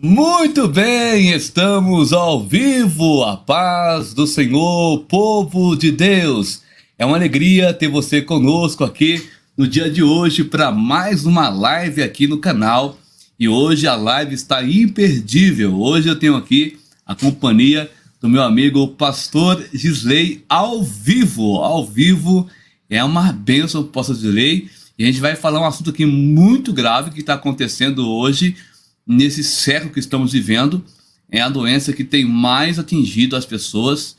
Muito bem, estamos ao vivo, a paz do Senhor, povo de Deus. É uma alegria ter você conosco aqui no dia de hoje para mais uma live aqui no canal. E hoje a live está imperdível. Hoje eu tenho aqui a companhia do meu amigo Pastor Gisley ao vivo. Ao vivo é uma bênção, Pastor Gisley. E a gente vai falar um assunto aqui muito grave que está acontecendo hoje, nesse século que estamos vivendo. É a doença que tem mais atingido as pessoas.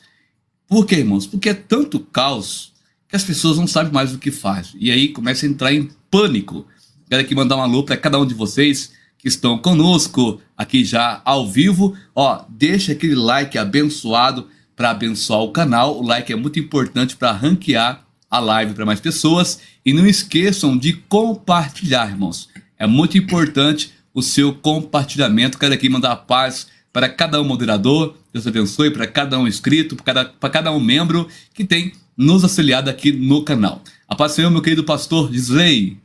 Por quê, irmãos? Porque é tanto caos que as pessoas não sabem mais o que faz. E aí começa a entrar em pânico. Quero aqui mandar um alô para cada um de vocês que estão conosco aqui já ao vivo. Deixa aquele like abençoado para abençoar o canal. O like é muito importante para ranquear a live para mais pessoas. E não esqueçam de compartilhar, irmãos. É muito importante o seu compartilhamento. Quero aqui mandar a paz para cada um moderador, Deus abençoe, para cada um inscrito, para cada um membro que tem nos auxiliado aqui no canal. A paz do Senhor, meu querido pastor Gisley.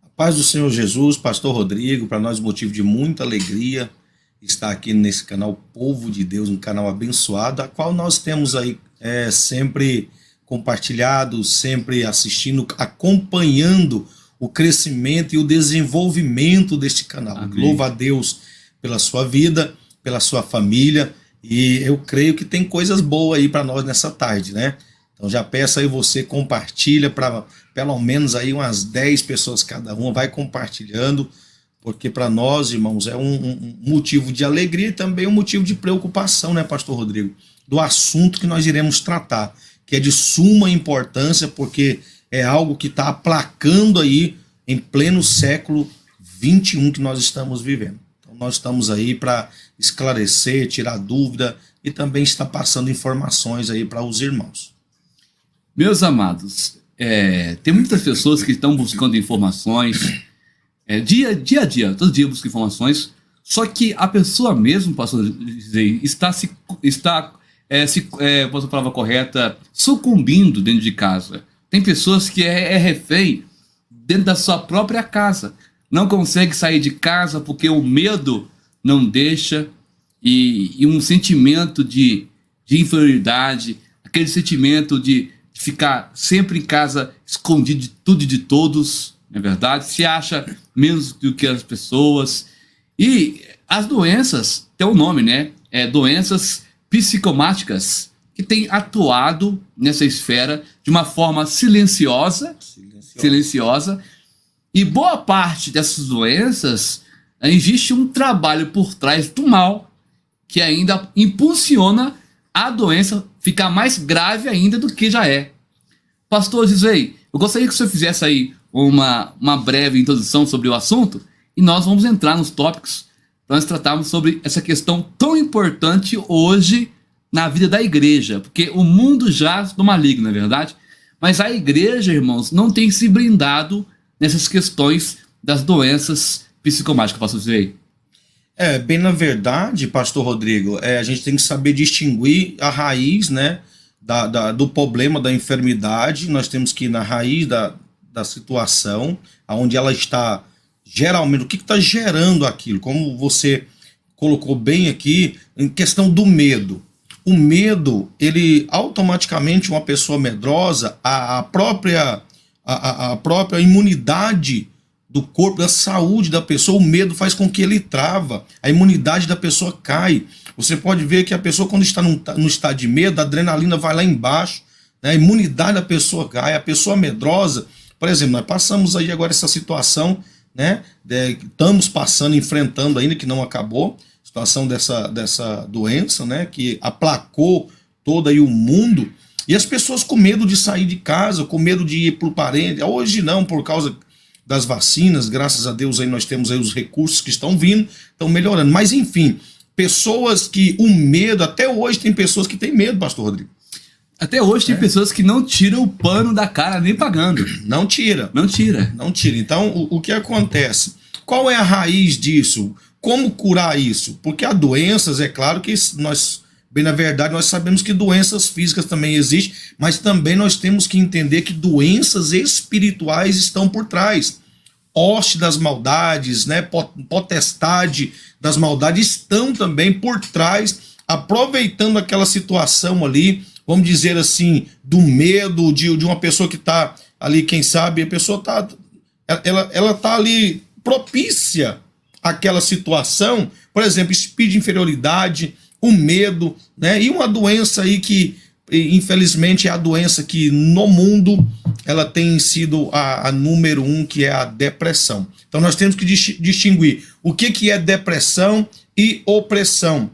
A paz do Senhor Jesus, pastor Rodrigo, para nós motivo de muita alegria estar aqui nesse canal Povo de Deus, um canal abençoado, a qual nós temos aí sempre compartilhado, sempre assistindo, acompanhando o crescimento e o desenvolvimento deste canal. Amém. Louva a Deus pela sua vida, pela sua família, e eu creio que tem coisas boas aí para nós nessa tarde, né? Então já peço aí, você compartilha para pelo menos aí umas 10 pessoas cada uma, vai compartilhando, porque para nós, irmãos, é um motivo de alegria e também um motivo de preocupação, né, pastor Rodrigo? Do assunto que nós iremos tratar, que é de suma importância, porque é algo que está aplacando aí em pleno século XXI que nós estamos vivendo. Então nós estamos aí para esclarecer, tirar dúvida e também estar passando informações aí para os irmãos. Meus amados, tem muitas pessoas que estão buscando informações, dia a dia, todo dia busca informações, só que a pessoa mesmo, pastor Gisley, posso a palavra correta, sucumbindo dentro de casa. Tem pessoas que é refém dentro da sua própria casa. Não consegue sair de casa porque o medo não deixa, e um sentimento de inferioridade, aquele sentimento de ficar sempre em casa escondido de tudo e de todos, não é verdade? Se acha menos do que as pessoas. E as doenças, tem um nome, né? Doenças psicomáticas, que tem atuado nessa esfera de uma forma silenciosa, e boa parte dessas doenças, existe um trabalho por trás do mal, que ainda impulsiona a doença ficar mais grave ainda do que já é. Pastor Gisley, eu gostaria que o senhor fizesse aí uma breve introdução sobre o assunto, e nós vamos entrar nos tópicos para nós tratarmos sobre essa questão tão importante hoje na vida da igreja, porque o mundo jaz do maligno, não é verdade? Mas a igreja, irmãos, não tem se blindado nessas questões das doenças psicomáticas, pastor Gisley. Bem na verdade, pastor Rodrigo, a gente tem que saber distinguir a raiz, né, do problema, da enfermidade. Nós temos que ir na raiz da situação, onde ela está, geralmente, o que está gerando aquilo, como você colocou bem aqui, em questão do medo. O medo, ele automaticamente, uma pessoa medrosa, a própria imunidade do corpo, da saúde da pessoa, o medo faz com que ele trava, a imunidade da pessoa cai. Você pode ver que a pessoa, quando está no estado de medo, a adrenalina vai lá embaixo, né? A imunidade da pessoa cai. A pessoa medrosa, por exemplo, nós passamos aí agora essa situação, né? Estamos passando, enfrentando ainda, que não acabou, situação dessa doença, né, que aplacou todo aí o mundo, e as pessoas com medo de sair de casa, com medo de ir para o parente. Hoje não, por causa das vacinas, graças a Deus aí nós temos aí os recursos que estão vindo, estão melhorando, mas enfim, pessoas que o medo, até hoje tem pessoas que têm medo, pastor Rodrigo. Até hoje tem pessoas que não tiram o pano da cara nem pagando. Não tira. Então o que acontece? Qual é a raiz disso? Como curar isso? Porque há doenças, é claro que nós, bem na verdade, nós sabemos que doenças físicas também existem, mas também nós temos que entender que doenças espirituais estão por trás. Hoste das maldades, né? Potestade das maldades estão também por trás, aproveitando aquela situação ali, vamos dizer assim, do medo de uma pessoa que está ali, quem sabe, a pessoa ela tá ali propícia àquela situação, por exemplo, espírito de inferioridade, o medo, né? E uma doença aí que, infelizmente, é a doença que no mundo ela tem sido a número 1, que é a depressão. Então nós temos que distinguir o que é depressão e opressão.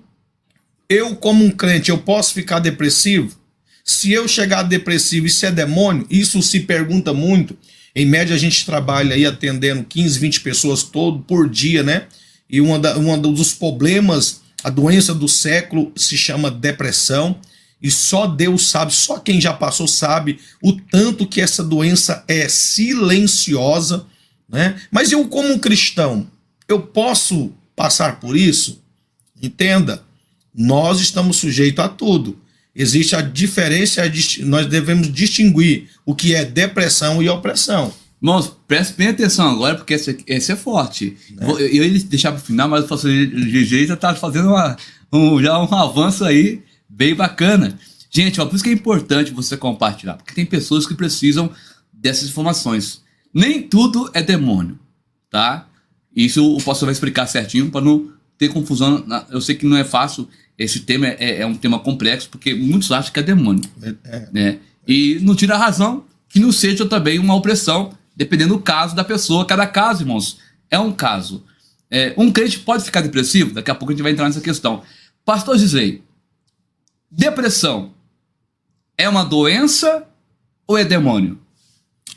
Eu, como um crente, eu posso ficar depressivo? Se eu chegar depressivo, isso é demônio? Isso se pergunta muito. Em média, a gente trabalha aí atendendo 15, 20 pessoas por dia, né? E um dos problemas, a doença do século se chama depressão. E só Deus sabe, só quem já passou sabe o tanto que essa doença é silenciosa, né? Mas eu, como um cristão, eu posso passar por isso? Entenda, nós estamos sujeitos a tudo. Existe a diferença, nós devemos distinguir o que é depressão e opressão. Irmãos, preste bem atenção agora, porque esse é forte. Né? Eu ia deixar para o final, mas o pastor GG já está fazendo já um avanço aí bem bacana. Gente, ó, por isso que é importante você compartilhar, porque tem pessoas que precisam dessas informações. Nem tudo é demônio, tá? Isso o pastor vai explicar certinho para não ter confusão. Eu sei que não é fácil, esse tema é um tema complexo, porque muitos acham que é demônio. Né? E não tira a razão que não seja também uma opressão, dependendo do caso da pessoa. Cada caso, irmãos, é um caso. Um crente pode ficar depressivo? Daqui a pouco a gente vai entrar nessa questão. Pastor Gisley, depressão é uma doença ou é demônio?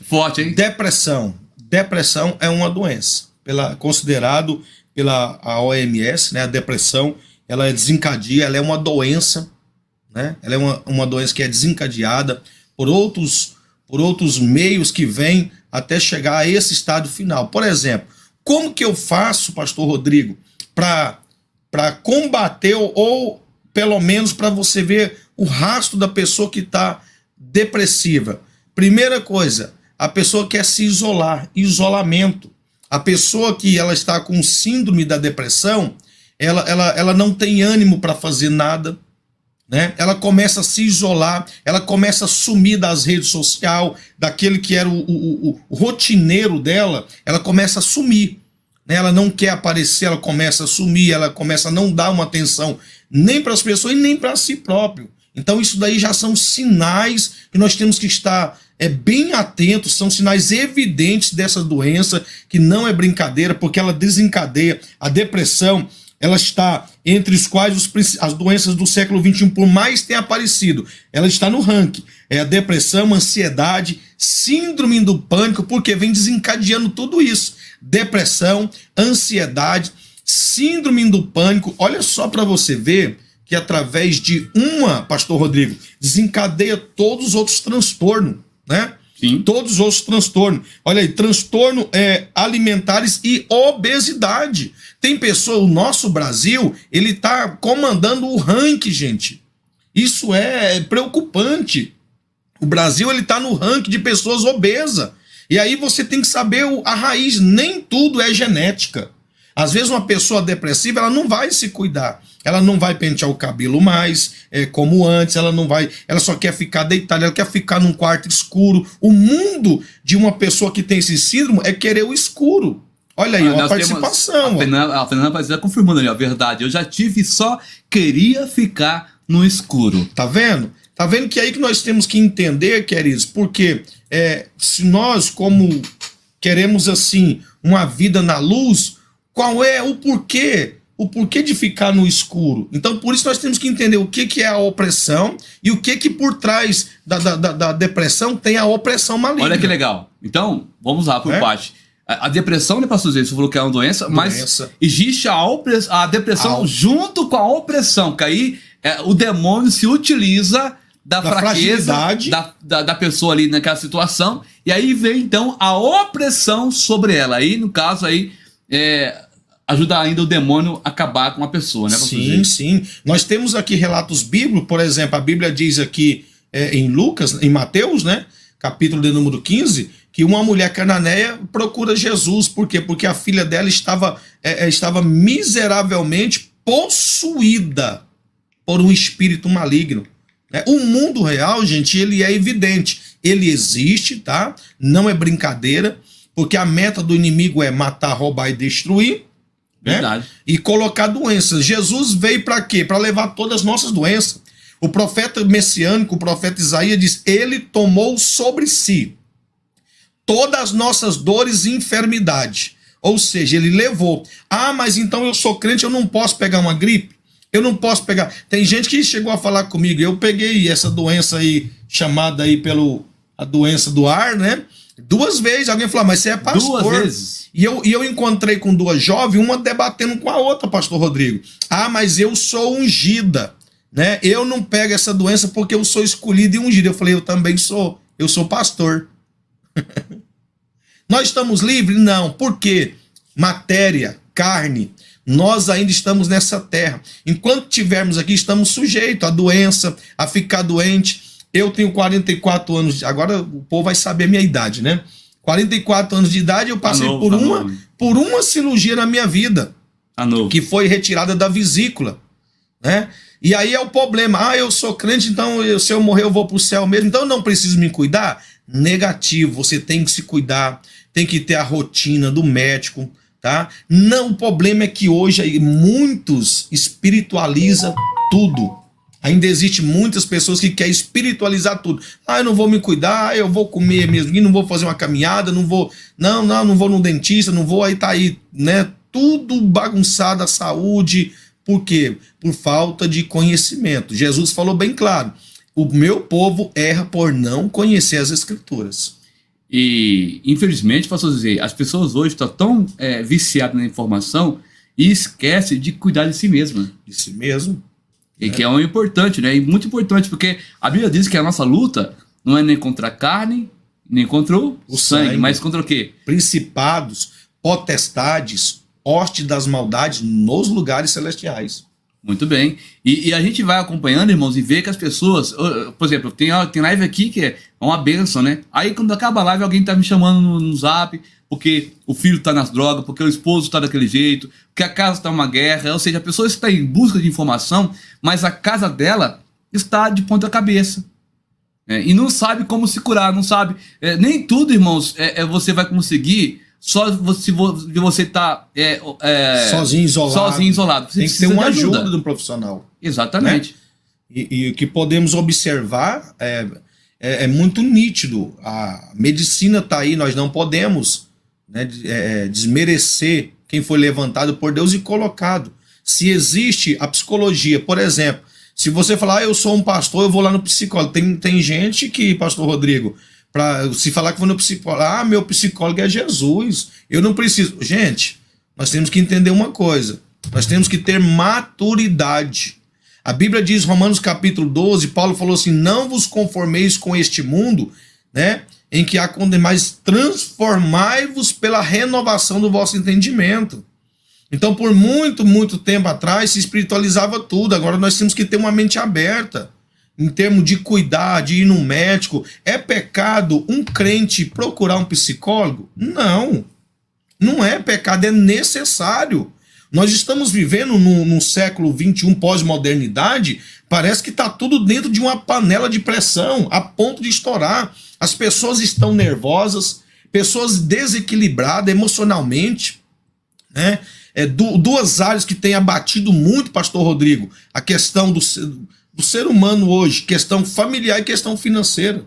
Forte, hein? Depressão é uma doença. Considerado pela OMS, né, a depressão, ela é desencadeada, ela é uma doença, né? Ela é uma doença que é desencadeada por outros meios que vêm até chegar a esse estado final. Por exemplo, como que eu faço, pastor Rodrigo, para combater ou pelo menos para você ver o rastro da pessoa que está depressiva? Primeira coisa, a pessoa quer se isolar, isolamento. A pessoa que ela está com síndrome da depressão, ela não tem ânimo para fazer nada, né? Ela começa a se isolar, ela começa a sumir das redes sociais, daquele que era o rotineiro dela, ela começa a sumir, né? Ela não quer aparecer, ela começa a sumir, ela começa a não dar uma atenção nem para as pessoas e nem para si próprio. Então isso daí já são sinais que nós temos que estar bem atentos, são sinais evidentes dessa doença, que não é brincadeira, porque ela desencadeia a depressão. Ela está entre os quais as doenças do século XXI, por mais tenha aparecido, ela está no ranking. É a depressão, ansiedade, síndrome do pânico, porque vem desencadeando tudo isso. Depressão, ansiedade, síndrome do pânico. Olha só para você ver que através de pastor Rodrigo, desencadeia todos os outros transtornos, né? Sim. Todos os outros transtornos. Olha aí, transtorno alimentares e obesidade. Tem pessoa, o nosso Brasil, ele está comandando o ranking, gente. Isso é preocupante. O Brasil, ele está no ranking de pessoas obesas. E aí você tem que saber a raiz. Nem tudo é genética. Às vezes uma pessoa depressiva, ela não vai se cuidar. Ela não vai pentear o cabelo mais, como antes, ela só quer ficar deitada, ela quer ficar num quarto escuro. O mundo de uma pessoa que tem esse síndrome é querer o escuro. Olha aí, uma participação. A Fernanda vai estar confirmando ali, a verdade. Eu já tive e só queria ficar no escuro. Tá vendo? Tá vendo que é aí que nós temos que entender, queridos, porque se nós, como queremos assim, uma vida na luz, qual é o porquê? O porquê de ficar no escuro. Então, por isso nós temos que entender o que é a opressão e o que por trás da depressão tem a opressão maligna. Olha que legal. Então, vamos lá por parte. A depressão, né, pastor Zé? Você falou que é uma doença, mas existe a depressão junto com a opressão, que aí o demônio se utiliza da fraqueza da pessoa ali naquela situação, e aí vem então a opressão sobre ela. Aí, no caso, aí ajuda ainda o demônio a acabar com a pessoa, né? Sim. Nós temos aqui relatos bíblicos, por exemplo, a Bíblia diz aqui em Lucas, em Mateus, né? Capítulo de número 15, que uma mulher cananeia procura Jesus. Por quê? Porque a filha dela estava miseravelmente possuída por um espírito maligno. O mundo real, gente, ele é evidente. Ele existe, tá? Não é brincadeira, porque a meta do inimigo é matar, roubar e destruir. Verdade. Né? E colocar doenças. Jesus veio para quê? Para levar todas as nossas doenças. O profeta messiânico, o profeta Isaías diz, ele tomou sobre si todas as nossas dores e enfermidade. Ou seja, ele levou. Ah, mas então eu sou crente, eu não posso pegar uma gripe? Eu não posso pegar... Tem gente que chegou a falar comigo, eu peguei essa doença aí, chamada aí a doença do ar, né? 2 vezes, alguém falou, mas você é pastor. 2 vezes. E eu encontrei com 2 jovens, uma debatendo com a outra, pastor Rodrigo. Ah, mas eu sou ungida, né? Eu não pego essa doença porque eu sou escolhido e ungido. Eu falei, eu também sou. Eu sou pastor. Nós estamos livres? Não. Por quê? Matéria, carne. Nós ainda estamos nessa terra. Enquanto estivermos aqui, estamos sujeitos à doença, a ficar doente. Eu tenho 44 anos, agora o povo vai saber a minha idade, né? 44 anos de idade, eu passei por uma cirurgia na minha vida, que foi retirada da vesícula, né? E aí é o problema, eu sou crente, então se eu morrer eu vou para o céu mesmo, então eu não preciso me cuidar? Negativo, você tem que se cuidar, tem que ter a rotina do médico, tá? Não, o problema é que hoje muitos espiritualizam tudo. Ainda existe muitas pessoas que querem espiritualizar tudo. Eu não vou me cuidar, eu vou comer mesmo, não vou fazer uma caminhada, não vou no dentista, não vou, aí tá aí, né? Tudo bagunçado, a saúde. Por quê? Por falta de conhecimento. Jesus falou bem claro, o meu povo erra por não conhecer as Escrituras. E, infelizmente, posso dizer, as pessoas hoje estão tão viciadas na informação e esquecem de cuidar de si mesmas. De si mesmo. E que é um importante, né? E muito importante, porque a Bíblia diz que a nossa luta não é nem contra a carne, nem contra o sangue, mas contra o quê? Principados, potestades, hoste das maldades nos lugares celestiais. Muito bem. E a gente vai acompanhando, irmãos, e vê que as pessoas... Por exemplo, tem live aqui que é uma bênção, né? Aí quando acaba a live, alguém tá me chamando no zap, porque o filho tá nas drogas, porque o esposo tá daquele jeito, porque a casa tá uma guerra. Ou seja, a pessoa está em busca de informação, mas a casa dela está de ponta cabeça. E não sabe como se curar, não sabe... nem tudo, irmãos, você vai conseguir... Só se você tá sozinho, isolado. Você tem que ter uma ajuda de um profissional. Exatamente. Né? E o que podemos observar é muito nítido. A medicina está aí, nós não podemos, né, desmerecer quem foi levantado por Deus e colocado. Se existe a psicologia, por exemplo, se você falar, eu sou um pastor, eu vou lá no psicólogo. Tem gente que, pastor Rodrigo... se falar que vou no psicólogo, meu psicólogo é Jesus, eu não preciso. Gente, nós temos que entender uma coisa, nós temos que ter maturidade. A Bíblia diz, Romanos capítulo 12, Paulo falou assim, não vos conformeis com este mundo, né, em que há mas transformai-vos pela renovação do vosso entendimento. Então, por muito tempo atrás, se espiritualizava tudo, agora nós temos que ter uma mente aberta. Em termos de cuidar, de ir no médico. É pecado um crente procurar um psicólogo? Não. Não é pecado, é necessário. Nós estamos vivendo num século XXI pós-modernidade, parece que está tudo dentro de uma panela de pressão, a ponto de estourar. As pessoas estão nervosas, pessoas desequilibradas emocionalmente, né? 2 áreas que têm abatido muito, pastor Rodrigo, a questão do ser humano hoje, questão familiar e questão financeira.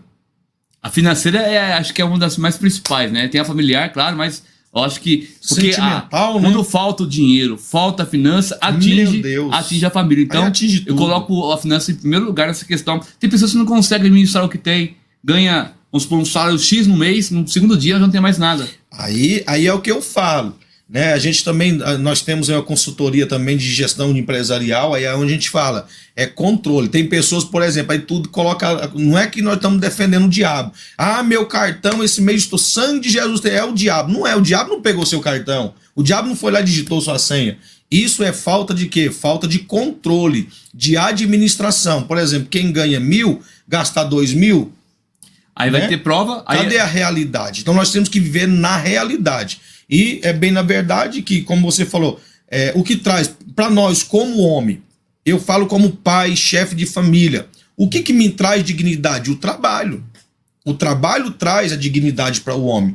A financeira acho que é uma das mais principais, né? Tem a familiar, claro, mas eu acho que... Porque sentimental, né? Quando falta o dinheiro, falta a finança, atinge a família. Então, eu coloco a finança em primeiro lugar nessa questão. Tem pessoas que não conseguem administrar o que tem, ganha um salário X no mês, no segundo dia já não tem mais nada. Aí é o que eu falo. Né, a gente também, nós temos uma consultoria também de gestão empresarial, aí é onde a gente fala, controle. Tem pessoas, por exemplo, aí tudo coloca, não é que nós estamos defendendo o diabo. Meu cartão, esse mês, estou sangue de Jesus, é o diabo. Não é, o diabo não pegou seu cartão, o diabo não foi lá e digitou sua senha. Isso é falta de quê? Falta de controle, de administração. Por exemplo, quem ganha 1.000, gastar 2.000. Aí vai ter prova. Cadê a realidade? Então nós temos que viver na realidade. E é bem na verdade que, como você falou, o que traz para nós como homem, eu falo como pai, chefe de família, o que me traz dignidade? O trabalho. O trabalho traz a dignidade para o homem.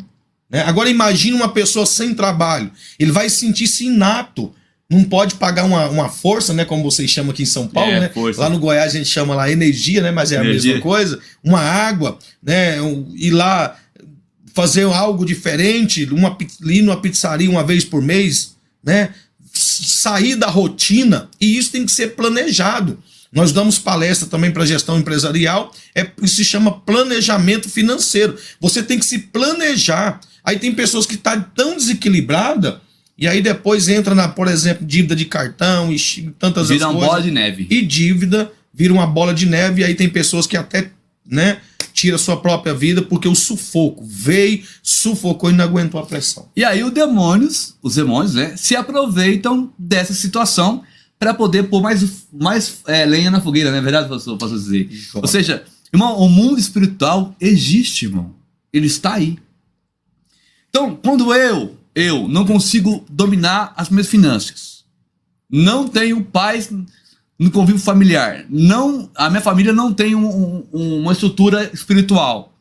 Né? Agora imagine uma pessoa sem trabalho. Ele vai sentir-se inapto. Não pode pagar uma força, né? Como vocês chamam aqui em São Paulo, né? Força. Lá no Goiás a gente chama lá energia, né? Mas é a mesma coisa. Uma água, né? Ir lá fazer algo diferente, ir numa pizzaria uma vez por mês, né? Sair da rotina, e isso tem que ser planejado. Nós damos palestra também para gestão empresarial, isso se chama planejamento financeiro. Você tem que se planejar. Aí tem pessoas que estão tão desequilibradas, e aí depois entra por exemplo, dívida de cartão e tantas vira coisas. Vira uma bola de neve. E dívida vira uma bola de neve, e aí tem pessoas que até, né, tira sua própria vida porque o sufoco veio, sufocou e não aguentou a pressão. E aí os demônios, né, se aproveitam dessa situação para poder pôr mais lenha na fogueira, não é verdade, pastor? Posso dizer. Ou seja, irmão, o mundo espiritual existe, irmão. Ele está aí. Então, quando eu não consigo dominar as minhas finanças, não tenho paz no convívio familiar, a minha família não tem uma estrutura espiritual.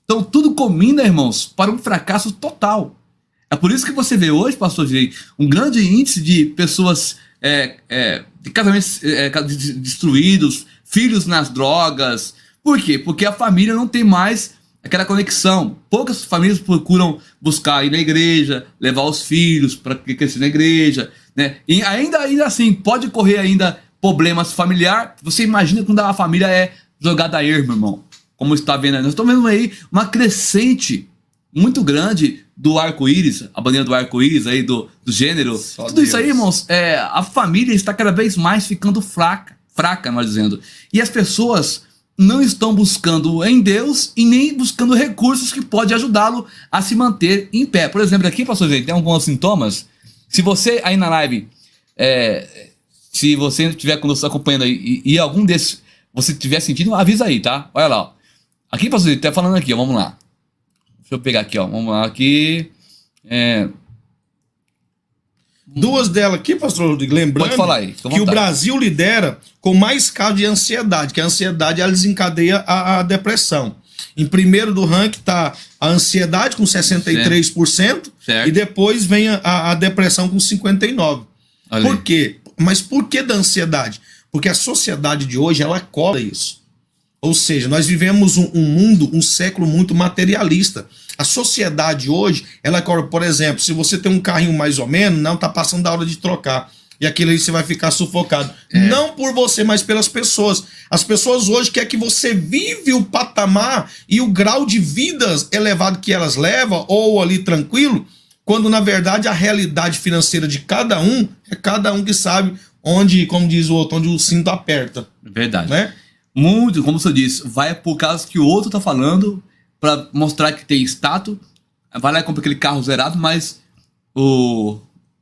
Então, tudo combina, irmãos, para um fracasso total. É por isso que você vê hoje, pastor Jay, um grande índice de pessoas de casamentos destruídos, filhos nas drogas. Por quê? Porque a família não tem mais aquela conexão. Poucas famílias procuram buscar ir na igreja, levar os filhos para crescer na igreja, né? E ainda assim, pode ocorrer ainda problemas familiares. Você imagina quando a família é jogada a ermo, irmão. Como está vendo aí. Nós estamos vendo aí uma crescente muito grande do arco-íris, a bandeira do arco-íris aí, do gênero. Só Tudo Deus. isso aí, irmãos, a família está cada vez mais ficando fraca, nós dizendo. E as pessoas não estão buscando em Deus e nem buscando recursos que podem ajudá-lo a se manter em pé. Por exemplo, aqui, pastor Zé, tem alguns sintomas. Se você aí na live, se você estiver conosco acompanhando aí e algum desses você estiver sentindo, avisa aí, tá? Olha lá, ó. Aqui, pastor Zé, tá falando aqui, ó, vamos lá. Deixa eu pegar aqui, ó. Vamos lá, aqui. Duas delas aqui, pastor Rodrigo, lembrando Pode falar aí, que o Brasil lidera com mais casos de ansiedade, que a ansiedade ela desencadeia a depressão. Em primeiro do ranking está a ansiedade com 63%, certo. E depois vem a depressão com 59%. Olha Por aí. quê? Mas por que da ansiedade? Porque a sociedade de hoje, ela cobra isso. Ou seja, nós vivemos um século muito materialista. A sociedade hoje, ela cobra, por exemplo, se você tem um carrinho mais ou menos, não está passando da hora de trocar. E aquilo aí você vai ficar sufocado. Não por você, mas pelas pessoas. As pessoas hoje querem que você vive o patamar e o grau de vida elevado que elas levam, ou ali tranquilo, quando na verdade a realidade financeira de cada um, é cada um que sabe onde, como diz o outro, onde o cinto aperta. Verdade. Né? Muito, como você disse, vai por causa que o outro tá falando para mostrar que tem status, vai lá e compra aquele carro zerado, mas o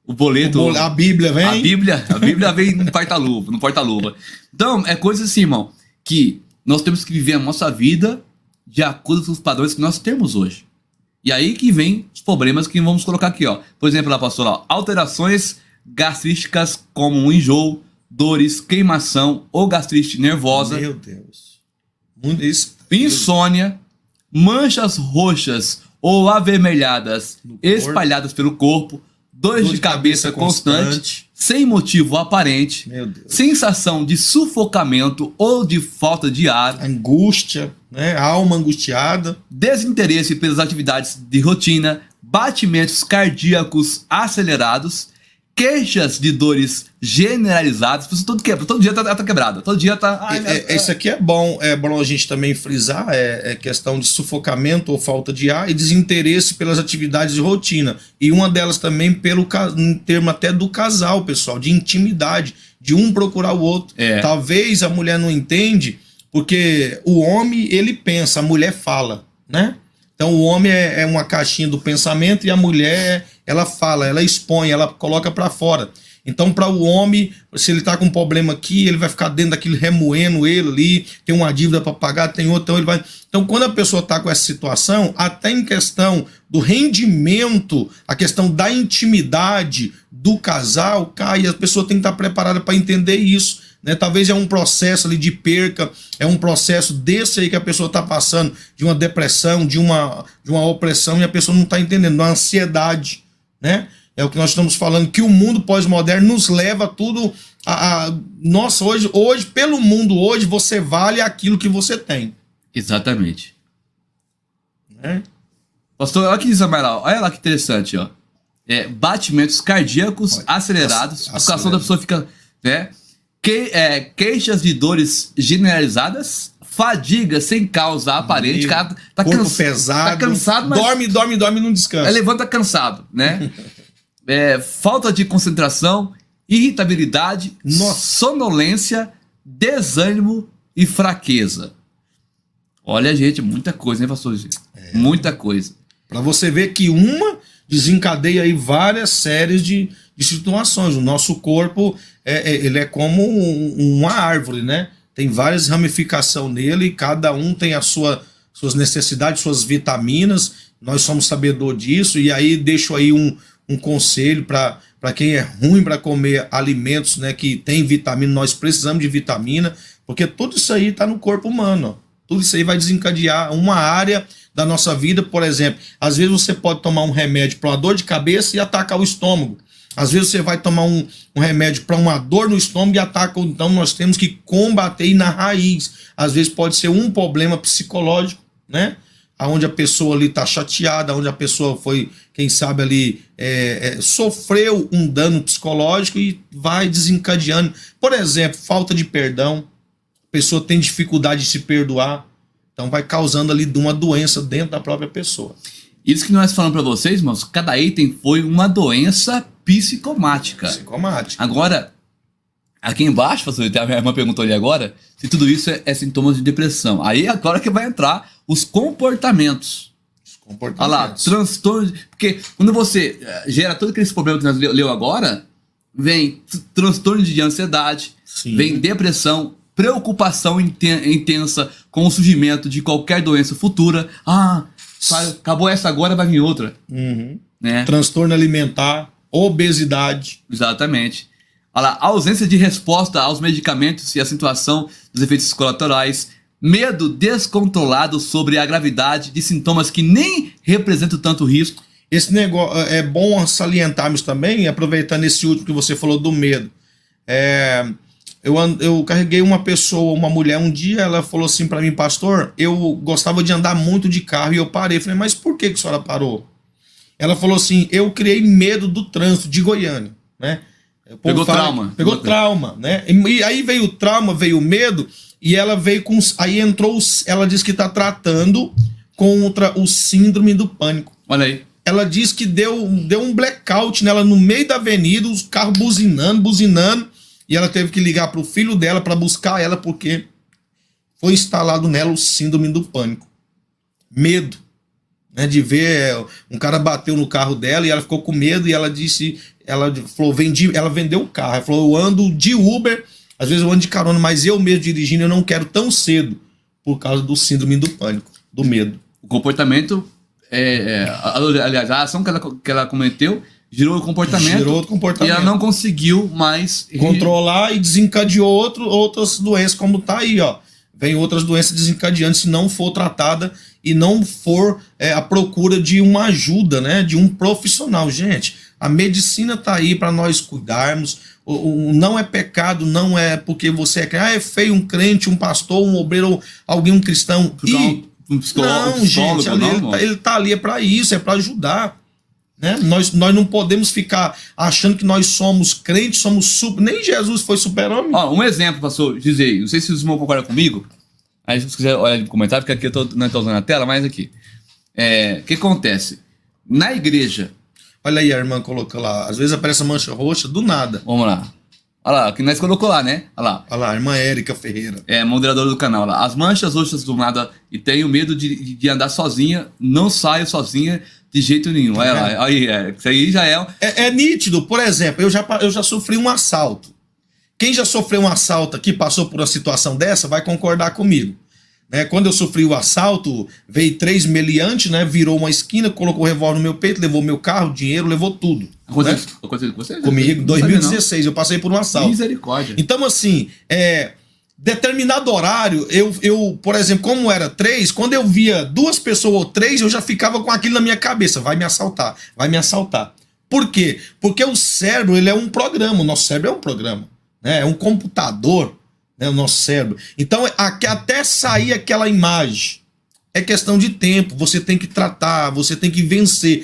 boleto... A Bíblia vem... A Bíblia vem no porta-luva. Então, é coisa assim, irmão, que nós temos que viver a nossa vida de acordo com os padrões que nós temos hoje. E aí que vem os problemas que vamos colocar aqui, ó. Por exemplo, lá, pastor, ó, alterações gastrísticas como um enjoo, dores, queimação ou gastrite nervosa. Meu Deus. Muito isso. Insônia, manchas roxas ou avermelhadas espalhadas pelo corpo, dores de cabeça constante, sem motivo aparente, Meu Deus. sensação de sufocamento ou de falta de ar, Angústia, né? Alma angustiada. desinteresse pelas atividades de rotina, batimentos cardíacos acelerados, queixas de dores generalizadas, todo dia tá quebrado, todo dia tá... Isso aqui é bom a gente também frisar, questão de sufocamento ou falta de ar e desinteresse pelas atividades de rotina. E uma delas também em termo até do casal, pessoal, de intimidade, de um procurar o outro. Talvez a mulher não entende, porque o homem, ele pensa, a mulher fala, né? Então o homem é uma caixinha do pensamento e a mulher, ela fala, ela expõe, ela coloca para fora. Então, para o homem, se ele está com um problema aqui, ele vai ficar dentro daquilo remoendo ele ali, tem uma dívida para pagar, tem outra, então ele vai... Então, quando a pessoa está com essa situação, até em questão do rendimento, a questão da intimidade do casal, cai, e a pessoa tem que estar preparada para entender isso. Né? Talvez é um processo ali de perca, é um processo desse aí que a pessoa está passando, de uma depressão, de uma opressão, e a pessoa não está entendendo, uma ansiedade, né? É o que nós estamos falando, que o mundo pós-moderno nos leva a tudo nossa, hoje, pelo mundo hoje, você vale aquilo que você tem. Exatamente. Né? Pastor, olha que diz a Amaral, olha lá que interessante, ó. Batimentos cardíacos acelerados, a situação da pessoa fica, né? Queixas de dores generalizadas, fadiga sem causa aparente, cara tá corpo pesado, tá cansado, mas dorme, não descansa. Levanta cansado, né? Falta de concentração, irritabilidade, sonolência, desânimo e fraqueza. Olha, gente, muita coisa, né, pastor? Muita coisa. Para você ver que uma desencadeia aí várias séries de situações. O nosso corpo, ele é como uma árvore, né? Tem várias ramificações nele, cada um tem suas necessidades, suas vitaminas. Nós somos sabedor disso, e aí deixo aí um conselho para quem é ruim para comer alimentos, né, que tem vitamina. Nós precisamos de vitamina, porque tudo isso aí está no corpo humano. Ó. Tudo isso aí vai desencadear uma área da nossa vida. Por exemplo, às vezes você pode tomar um remédio para uma dor de cabeça e atacar o estômago. Às vezes você vai tomar um remédio para uma dor no estômago e ataca. Então nós temos que combater na raiz. Às vezes pode ser um problema psicológico, né? Onde a pessoa ali está chateada, onde a pessoa foi, quem sabe ali, sofreu um dano psicológico e vai desencadeando. Por exemplo, falta de perdão, a pessoa tem dificuldade de se perdoar, então vai causando ali uma doença dentro da própria pessoa. Isso que nós falamos para vocês, irmãos, cada item foi uma doença psicomática. Agora, aqui embaixo, pastor, a minha irmã perguntou ali agora, se tudo isso é sintomas de depressão. Aí agora que vai entrar os comportamentos. Olha lá, transtorno. Porque quando você gera todo aquele problema que nós leu agora, vem transtorno de ansiedade, sim, vem depressão, preocupação intensa com o surgimento de qualquer doença futura. Acabou essa agora, vai vir outra. Uhum. Né? Transtorno alimentar, obesidade. Exatamente. Olha lá, ausência de resposta aos medicamentos e a situação dos efeitos colaterais, medo descontrolado sobre a gravidade de sintomas que nem representam tanto risco. Esse negócio é bom salientarmos também, aproveitando esse último que você falou do medo. Eu carreguei uma pessoa, uma mulher, um dia ela falou assim para mim, pastor, eu gostava de andar muito de carro e eu parei. Eu falei, mas por que a senhora parou? Ela falou assim, eu criei medo do trânsito de Goiânia, né? Pegou trauma, né? E aí veio o trauma, veio o medo, e ela veio com... Aí entrou... Ela disse que está tratando contra o síndrome do pânico. Olha aí. Ela disse que deu um blackout nela no meio da avenida, os carros buzinando, e ela teve que ligar para o filho dela para buscar ela, porque foi instalado nela o síndrome do pânico. Medo, né, de ver um cara bateu no carro dela e ela ficou com medo, e ela disse... Ela falou, ela vendeu o carro. Ela falou, eu ando de Uber, às vezes eu ando de carona, mas eu mesmo dirigindo eu não quero tão cedo, por causa do síndrome do pânico, do medo. O comportamento, aliás, a ação que ela cometeu gerou o comportamento. E ela não conseguiu mais controlar e desencadeou outras doenças, como tá aí, ó. Vem outras doenças desencadeantes se não for tratada e não for à procura de uma ajuda, né, de um profissional. Gente, a medicina está aí para nós cuidarmos. Não é pecado, não é porque você é feio um crente, um pastor, um obreiro, alguém, um cristão. Um psicólogo, não, gente, ele está ali para isso, é para ajudar. Né? Nós não podemos ficar achando que nós somos crentes, somos super. Nem Jesus foi super-homem. Um exemplo, pastor, dizer, não sei se os irmãos concordam comigo, aí se você quiser olhar no comentário, porque aqui eu não estou usando a tela, mas aqui. O que acontece? Na igreja. Olha aí, a irmã colocou lá. Às vezes aparece a mancha roxa do nada. Vamos lá. Olha lá, que nós colocou lá, né? Olha lá. Olha lá, irmã Érica Ferreira. É, moderadora do canal lá. As manchas roxas do nada e tenho medo de andar sozinha, não saio sozinha de jeito nenhum. Olha lá, aí, isso aí já é... É nítido, por exemplo, eu já sofri um assalto. Quem já sofreu um assalto aqui, passou por uma situação dessa, vai concordar comigo. Né? Quando eu sofri o assalto, veio 3 meliantes, né? Virou uma esquina, colocou o revólver no meu peito, levou meu carro, dinheiro, levou tudo. Aconteceu com você? Comigo, 2016, eu passei por um assalto. Misericórdia. Então, assim, determinado horário, eu, por exemplo, como era 3, quando eu via 2 pessoas ou 3, eu já ficava com aquilo na minha cabeça, vai me assaltar, vai me assaltar. Por quê? Porque o cérebro, ele é um programa, o nosso cérebro é um programa, né? É um computador, né, o nosso cérebro. Então, até sair aquela imagem, é questão de tempo, você tem que tratar, você tem que vencer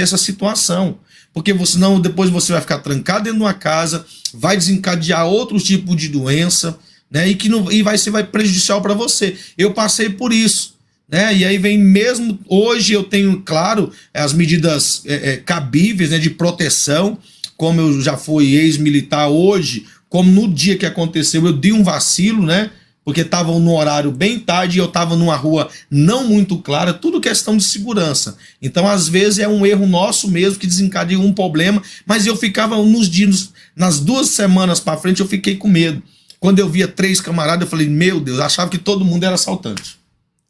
essa situação. Porque senão depois você vai ficar trancado dentro de uma casa, vai desencadear outro tipo de doença, né? E vai ser prejudicial para você. Eu passei por isso, né? E aí vem mesmo, hoje eu tenho, claro, as medidas cabíveis, né, de proteção, como eu já fui ex-militar hoje, como no dia que aconteceu eu dei um vacilo, né? Porque estavam no horário bem tarde e eu estava numa rua não muito clara, tudo questão de segurança. Então, às vezes, é um erro nosso mesmo que desencadeia um problema, mas eu ficava nos dias, nas 2 semanas para frente, eu fiquei com medo. Quando eu via 3 camaradas, eu falei, meu Deus, achava que todo mundo era assaltante.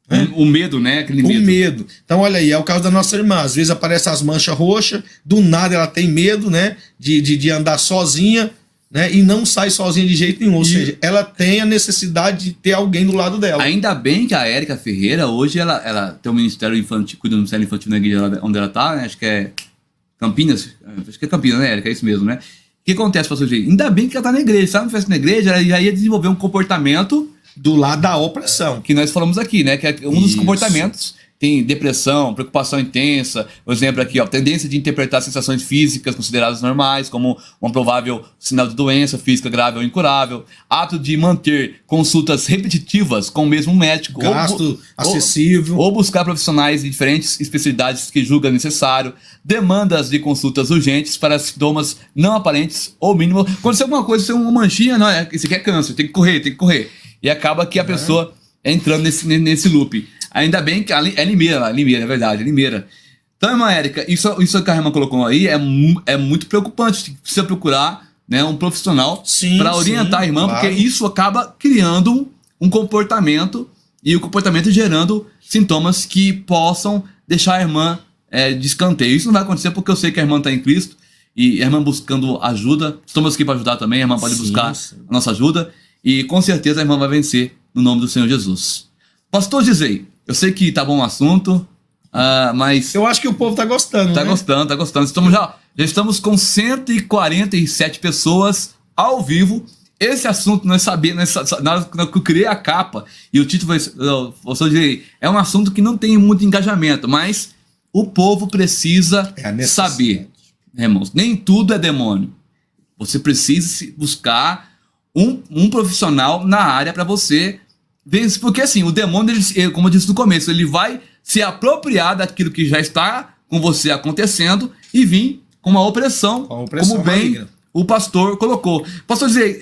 Né? O medo, né? Aquele medo. O medo. Então, olha aí, é o caso da nossa irmã. Às vezes aparecem as manchas roxas, do nada ela tem medo, né, de andar sozinha, né, e não sai sozinha de jeito nenhum, ou seja, ela tem a necessidade de ter alguém do lado dela. Ainda bem que a Érica Ferreira, hoje ela tem um ministério infantil, cuida do ministério infantil na igreja onde ela tá, né, acho que é Campinas, né, Érica, é isso mesmo, né? O que acontece, pastor G? Ainda bem que ela tá na igreja, se ela não estivesse na igreja, ela já ia desenvolver um comportamento do lado da opressão. Que nós falamos aqui, né, que é um dos comportamentos. Tem depressão, preocupação intensa, por exemplo aqui, ó, tendência de interpretar sensações físicas consideradas normais como um provável sinal de doença física grave ou incurável, ato de manter consultas repetitivas com o mesmo médico, gasto acessível, ou buscar profissionais de diferentes especialidades que julga necessário, demandas de consultas urgentes para sintomas não aparentes ou mínimo. Aconteceu alguma coisa, se uma manchinha, não, isso aqui é câncer, tem que correr. E acaba que a pessoa entrando nesse loop. Ainda bem que é Limeira, é verdade, é Limeira. Então, irmã Érica, isso que a irmã colocou aí é muito preocupante. Precisa procurar, né, um profissional para orientar a irmã, claro, porque isso acaba criando um comportamento e o comportamento gerando sintomas que possam deixar a irmã de escanteio. Isso não vai acontecer porque eu sei que a irmã está em Cristo e a irmã buscando ajuda. Estamos aqui para ajudar também, a irmã pode buscar a nossa ajuda e com certeza a irmã vai vencer no nome do Senhor Jesus. Pastor Gisei, eu sei que tá bom o assunto, mas... Eu acho que o povo tá gostando, tá né? Tá gostando. Já estamos com 147 pessoas ao vivo. Esse assunto, nós sabemos, na hora que eu criei a capa, e o título foi... É um assunto que não tem muito engajamento, mas o povo precisa saber. Irmãos, nem tudo é demônio. Você precisa buscar um profissional na área para você... Porque assim, o demônio, como eu disse no começo, ele vai se apropriar daquilo que já está com você acontecendo e vir com uma opressão como bem maligna. O pastor colocou. Pastor, dizer,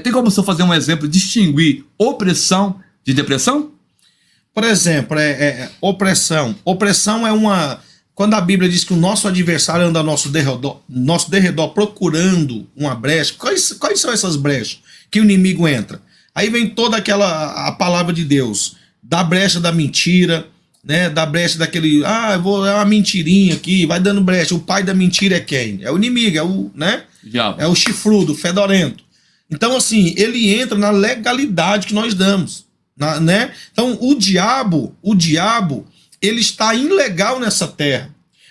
tem como você fazer um exemplo, distinguir opressão de depressão? Por exemplo, opressão. Opressão é uma... Quando a Bíblia diz que o nosso adversário anda ao nosso derredor procurando uma brecha, quais são essas brechas que o inimigo entra? Aí vem toda a palavra de Deus, da brecha da mentira, né? Da brecha daquele, é uma mentirinha aqui, vai dando brecha. O pai da mentira é quem? É o inimigo, é o chifrudo, fedorento. Então, assim, ele entra na legalidade que nós damos, né? Então, o diabo, ele está ilegal nessa terra.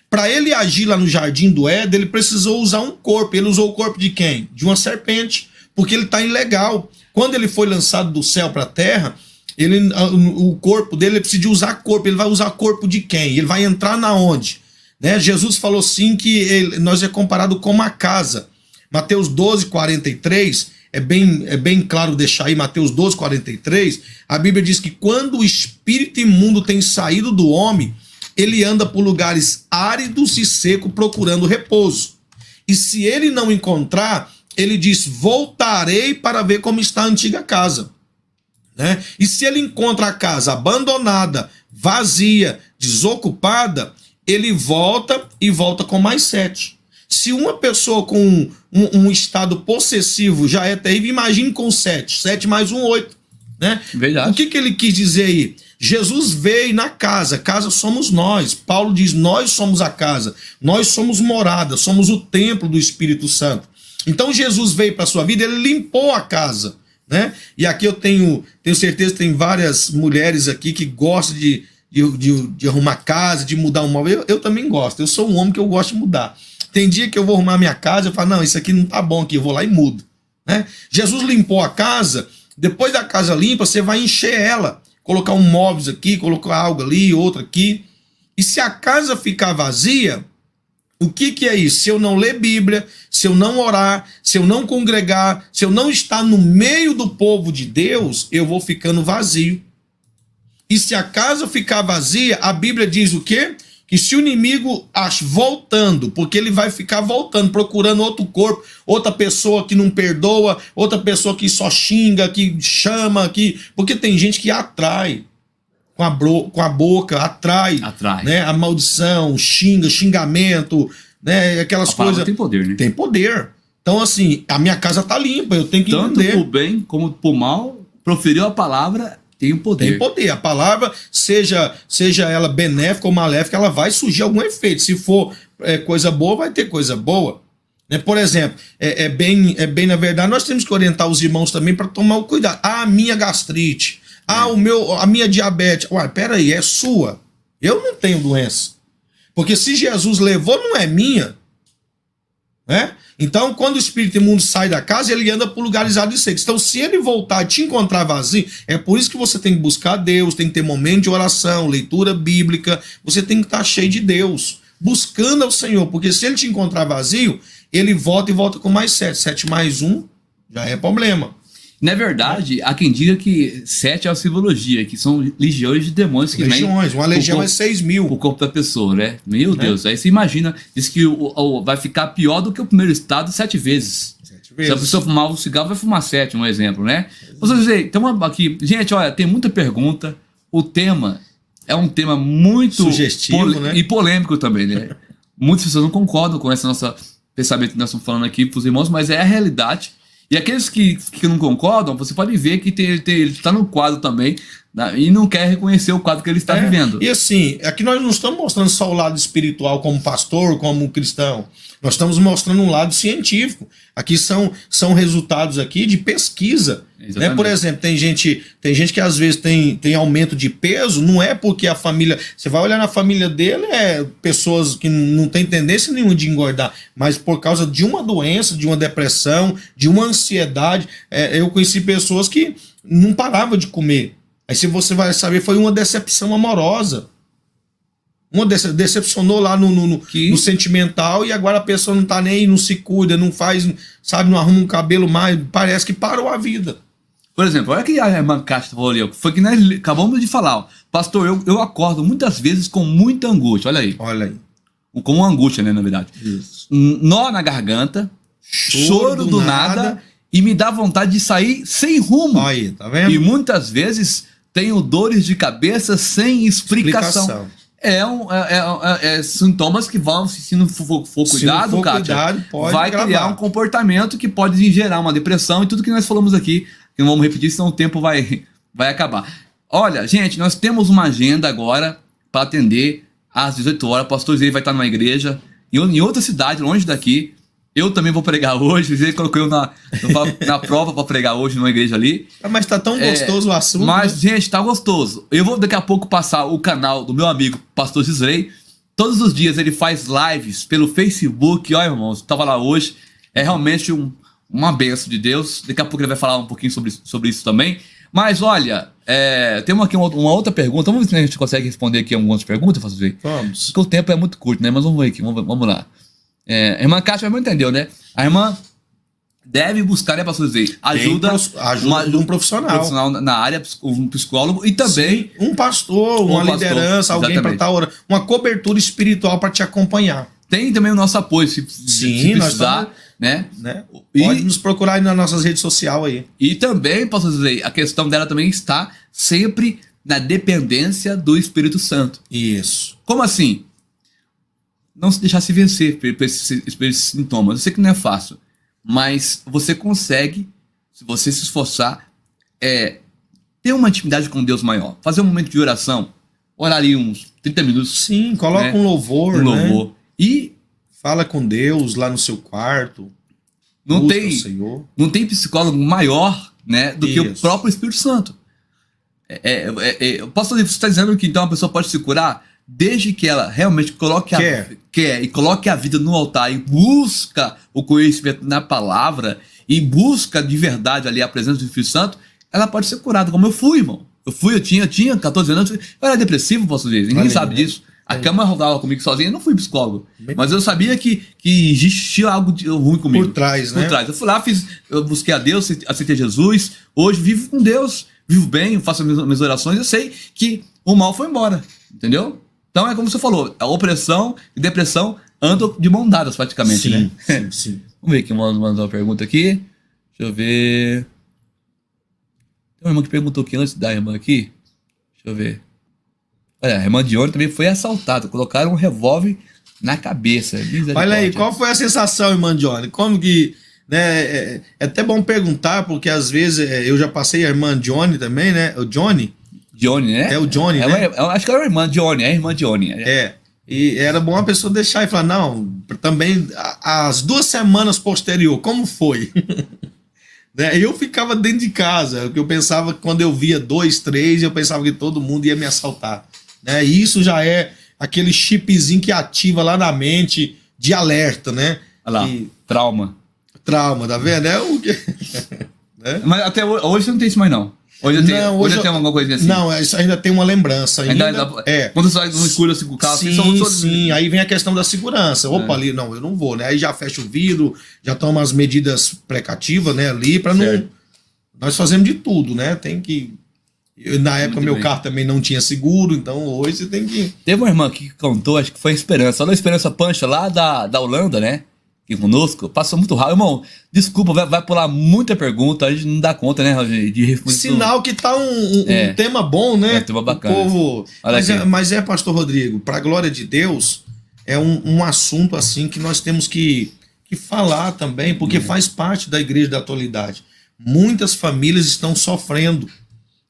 Para ele agir lá no jardim do Éden, ele precisou usar um corpo. Ele usou o corpo de quem? De uma serpente, porque ele está ilegal. Quando ele foi lançado do céu para a terra, o corpo dele, ele precisa de usar corpo. Ele vai usar corpo de quem? Ele vai entrar na onde? Né? Jesus falou sim que nós é comparado com uma casa. Mateus 12, 43, é bem claro deixar aí, Mateus 12, 43, a Bíblia diz que quando o espírito imundo tem saído do homem, ele anda por lugares áridos e secos procurando repouso. E se ele não encontrar, ele diz: voltarei para ver como está a antiga casa. Né? E se ele encontra a casa abandonada, vazia, desocupada, ele volta e volta com mais 7. Se uma pessoa com um estado possessivo já é terrível, imagine com 7. 7 mais 1, 8. Né? Verdade. O que ele quis dizer aí? Jesus veio na casa, casa somos nós. Paulo diz: nós somos a casa, nós somos morada, somos o templo do Espírito Santo. Então Jesus veio para a sua vida, ele limpou a casa. Né? E aqui eu tenho certeza que tem várias mulheres aqui que gostam de arrumar casa, de mudar um móvel. Eu também gosto, eu sou um homem que eu gosto de mudar. Tem dia que eu vou arrumar minha casa, eu falo: não, isso aqui não tá bom aqui, eu vou lá e mudo. Né? Jesus limpou a casa, depois da casa limpa, você vai encher ela, colocar um móveis aqui, colocar algo ali, outro aqui. E se a casa ficar vazia, o que é isso? Se eu não ler Bíblia, se eu não orar, se eu não congregar, se eu não estar no meio do povo de Deus, eu vou ficando vazio. E se a casa ficar vazia, a Bíblia diz o quê? Que se o inimigo voltando, porque ele vai ficar voltando, procurando outro corpo, outra pessoa que não perdoa, outra pessoa que só xinga, que chama, porque tem gente que atrai. Com a boca, atrai. Né, a maldição, xingamento, né, aquelas coisas. Tem poder, né? Tem poder. Então, assim, a minha casa tá limpa, eu tenho que entender. Tanto pro bem como pro mal, proferiu a palavra, tem o poder. Tem poder. A palavra, seja ela benéfica ou maléfica, ela vai surgir algum efeito. Se for coisa boa, vai ter coisa boa. Né? Por exemplo, é bem na verdade, nós temos que orientar os irmãos também para tomar o cuidado. A minha gastrite. A minha diabetes. Ué, peraí, é sua. Eu não tenho doença. Porque se Jesus levou, não é minha. Né? Então, quando o espírito imundo sai da casa, ele anda por lugares secos. Então, se ele voltar e te encontrar vazio, é por isso que você tem que buscar Deus, tem que ter momento de oração, leitura bíblica. Você tem que estar cheio de Deus, buscando ao Senhor. Porque se ele te encontrar vazio, ele volta e volta com mais 7. 7 mais 1 já é problema. Na verdade, há quem diga que 7 é a simbologia, que são legiões de demônios que legiões, uma legião é 6 mil. O corpo da pessoa, né? Meu Deus, aí você imagina, diz que vai ficar pior do que o primeiro estado 7 vezes. 7 vezes. Se a pessoa fumar um cigarro, vai fumar 7, um exemplo, né? Você dizer, tem uma aqui, gente, olha, tem muita pergunta, o tema é um tema muito sugestivo, né? E polêmico também, né? Muitas pessoas não concordam com esse nosso pensamento que nós estamos falando aqui para os irmãos, mas é a realidade. E aqueles que não concordam, você pode ver que ele está no quadro também, né, e não quer reconhecer o quadro que ele está vivendo. E assim, aqui nós não estamos mostrando só o lado espiritual como pastor, como cristão. Nós estamos mostrando um lado científico. Aqui são resultados aqui de pesquisa. Né? Por exemplo, tem gente que às vezes tem aumento de peso, não é porque a família... Você vai olhar na família dele, pessoas que não têm tendência nenhuma de engordar, mas por causa de uma doença, de uma depressão, de uma ansiedade. Eu conheci pessoas que não paravam de comer. Aí se você vai saber, foi uma decepção amorosa. Uma decepcionou lá no sentimental, e agora a pessoa não tá nem aí, não se cuida, não faz, sabe, não arruma um cabelo mais, parece que parou a vida. Por exemplo, olha que a irmã Cássia falou ali, foi que nós acabamos de falar, ó. Pastor, eu acordo muitas vezes com muita angústia, olha aí. Olha aí. Com uma angústia, né, na verdade. Isso. Nó na garganta, choro do nada, e me dá vontade de sair sem rumo. Aí, tá vendo? E muitas vezes tenho dores de cabeça sem explicação. Sintomas que vão, se não for cuidado, Kátia, vai criar um comportamento que pode gerar uma depressão e tudo que nós falamos aqui, que não vamos repetir, senão o tempo vai acabar. Olha, gente, nós temos uma agenda agora para atender às 18 horas. O pastor Zé vai estar numa igreja em outra cidade, longe daqui. Eu também vou pregar hoje. Ele colocou eu na prova para pregar hoje numa igreja ali. Mas tá tão gostoso o assunto. Mas, gente, tá gostoso. Eu vou daqui a pouco passar o canal do meu amigo Pastor Gisrei. Todos os dias ele faz lives pelo Facebook. Olha, irmãos, estava lá hoje. É realmente uma bênção de Deus. Daqui a pouco ele vai falar um pouquinho sobre isso também. Mas olha, temos aqui uma outra pergunta. Vamos ver se a gente consegue responder aqui algumas perguntas, Pastor Gisrei. Vamos. Porque o tempo é muito curto, né? Mas vamos ver aqui, vamos lá. A irmã Kátia não entendeu, né? A irmã deve buscar, né, pastor Zé? Ajuda de um profissional na área, um psicólogo e também... Sim, um pastor, uma liderança, alguém para estar orando. Uma cobertura espiritual para te acompanhar. Tem também o nosso apoio, se precisar. né? Pode nos procurar aí nas nossas redes sociais aí. E também, posso dizer, a questão dela também está sempre na dependência do Espírito Santo. Isso. Como assim? Não se deixar se vencer por esses sintomas. Eu sei que não é fácil, mas você consegue, se você se esforçar, ter uma intimidade com Deus maior. Fazer um momento de oração, orar ali uns 30 minutos. Sim, coloca né? um louvor, Né? E fala com Deus lá no seu quarto. não tem psicólogo maior, né, do que o próprio Espírito Santo. Eu posso dizer, você está dizendo que então a pessoa pode se curar desde que ela realmente coloque a vida no altar e busca o conhecimento na palavra e busca de verdade ali a presença do Espírito Santo, ela pode ser curada, como eu fui, irmão. Eu tinha 14 anos, eu era depressivo, posso dizer, ninguém sabe disso. A cama rodava comigo sozinha, eu não fui psicólogo. Mas eu sabia que existia algo ruim comigo. Por trás, né? Por trás. Eu fui lá, eu busquei a Deus, aceitei Jesus. Hoje vivo com Deus, vivo bem, faço minhas orações. Eu sei que o mal foi embora, entendeu? Então é como você falou, a opressão e depressão andam de mão dadas praticamente, sim, né? Sim. Vamos ver quem mandou uma pergunta aqui. Deixa eu ver. Tem uma irmã que perguntou aqui antes da irmã aqui. Deixa eu ver. Olha, a irmã Dione também foi assaltada. Colocaram um revólver na cabeça. Olha aí, qual foi a sensação, irmã Dione? Como que... Né, é até bom perguntar, porque às vezes eu já passei a irmã Dione também, né? O Johnny. Johnny, né? É o Johnny, né? Acho que era a irmã Dione, E era bom a pessoa deixar e falar, não, também as 2 semanas posterior, como foi? Né? Eu ficava dentro de casa, porque eu pensava que quando eu via 2, 3, eu pensava que todo mundo ia me assaltar. Né? E isso já é aquele chipzinho que ativa lá na mente de alerta, né? Olha lá, trauma, tá vendo? É o que... né? Mas até hoje você não tem isso mais, não. Hoje eu tenho alguma coisa assim. Não, isso ainda tem uma lembrança. Quando você vai no escuro, assim, com o carro, sim, aí vem a questão da segurança. Opa, ali, não, eu não vou, né? Aí já fecha o vidro, já toma as medidas precativas, né, ali, pra não... Nós fazemos de tudo, né? Tem que... Na época, meu carro também não tinha seguro, então hoje você tem que... Teve uma irmã que contou, acho que foi a Esperança. Olha a Esperança Pancha lá da Holanda, né? Aqui conosco, passou muito rápido. Irmão, desculpa, vai pular muita pergunta, a gente não dá conta, né, de responder. Sinal que tá um tema bom, né? Tema bacana. O povo... Mas pastor Rodrigo, pra glória de Deus, é um assunto assim que nós temos que falar também, porque faz parte da igreja da atualidade. Muitas famílias estão sofrendo,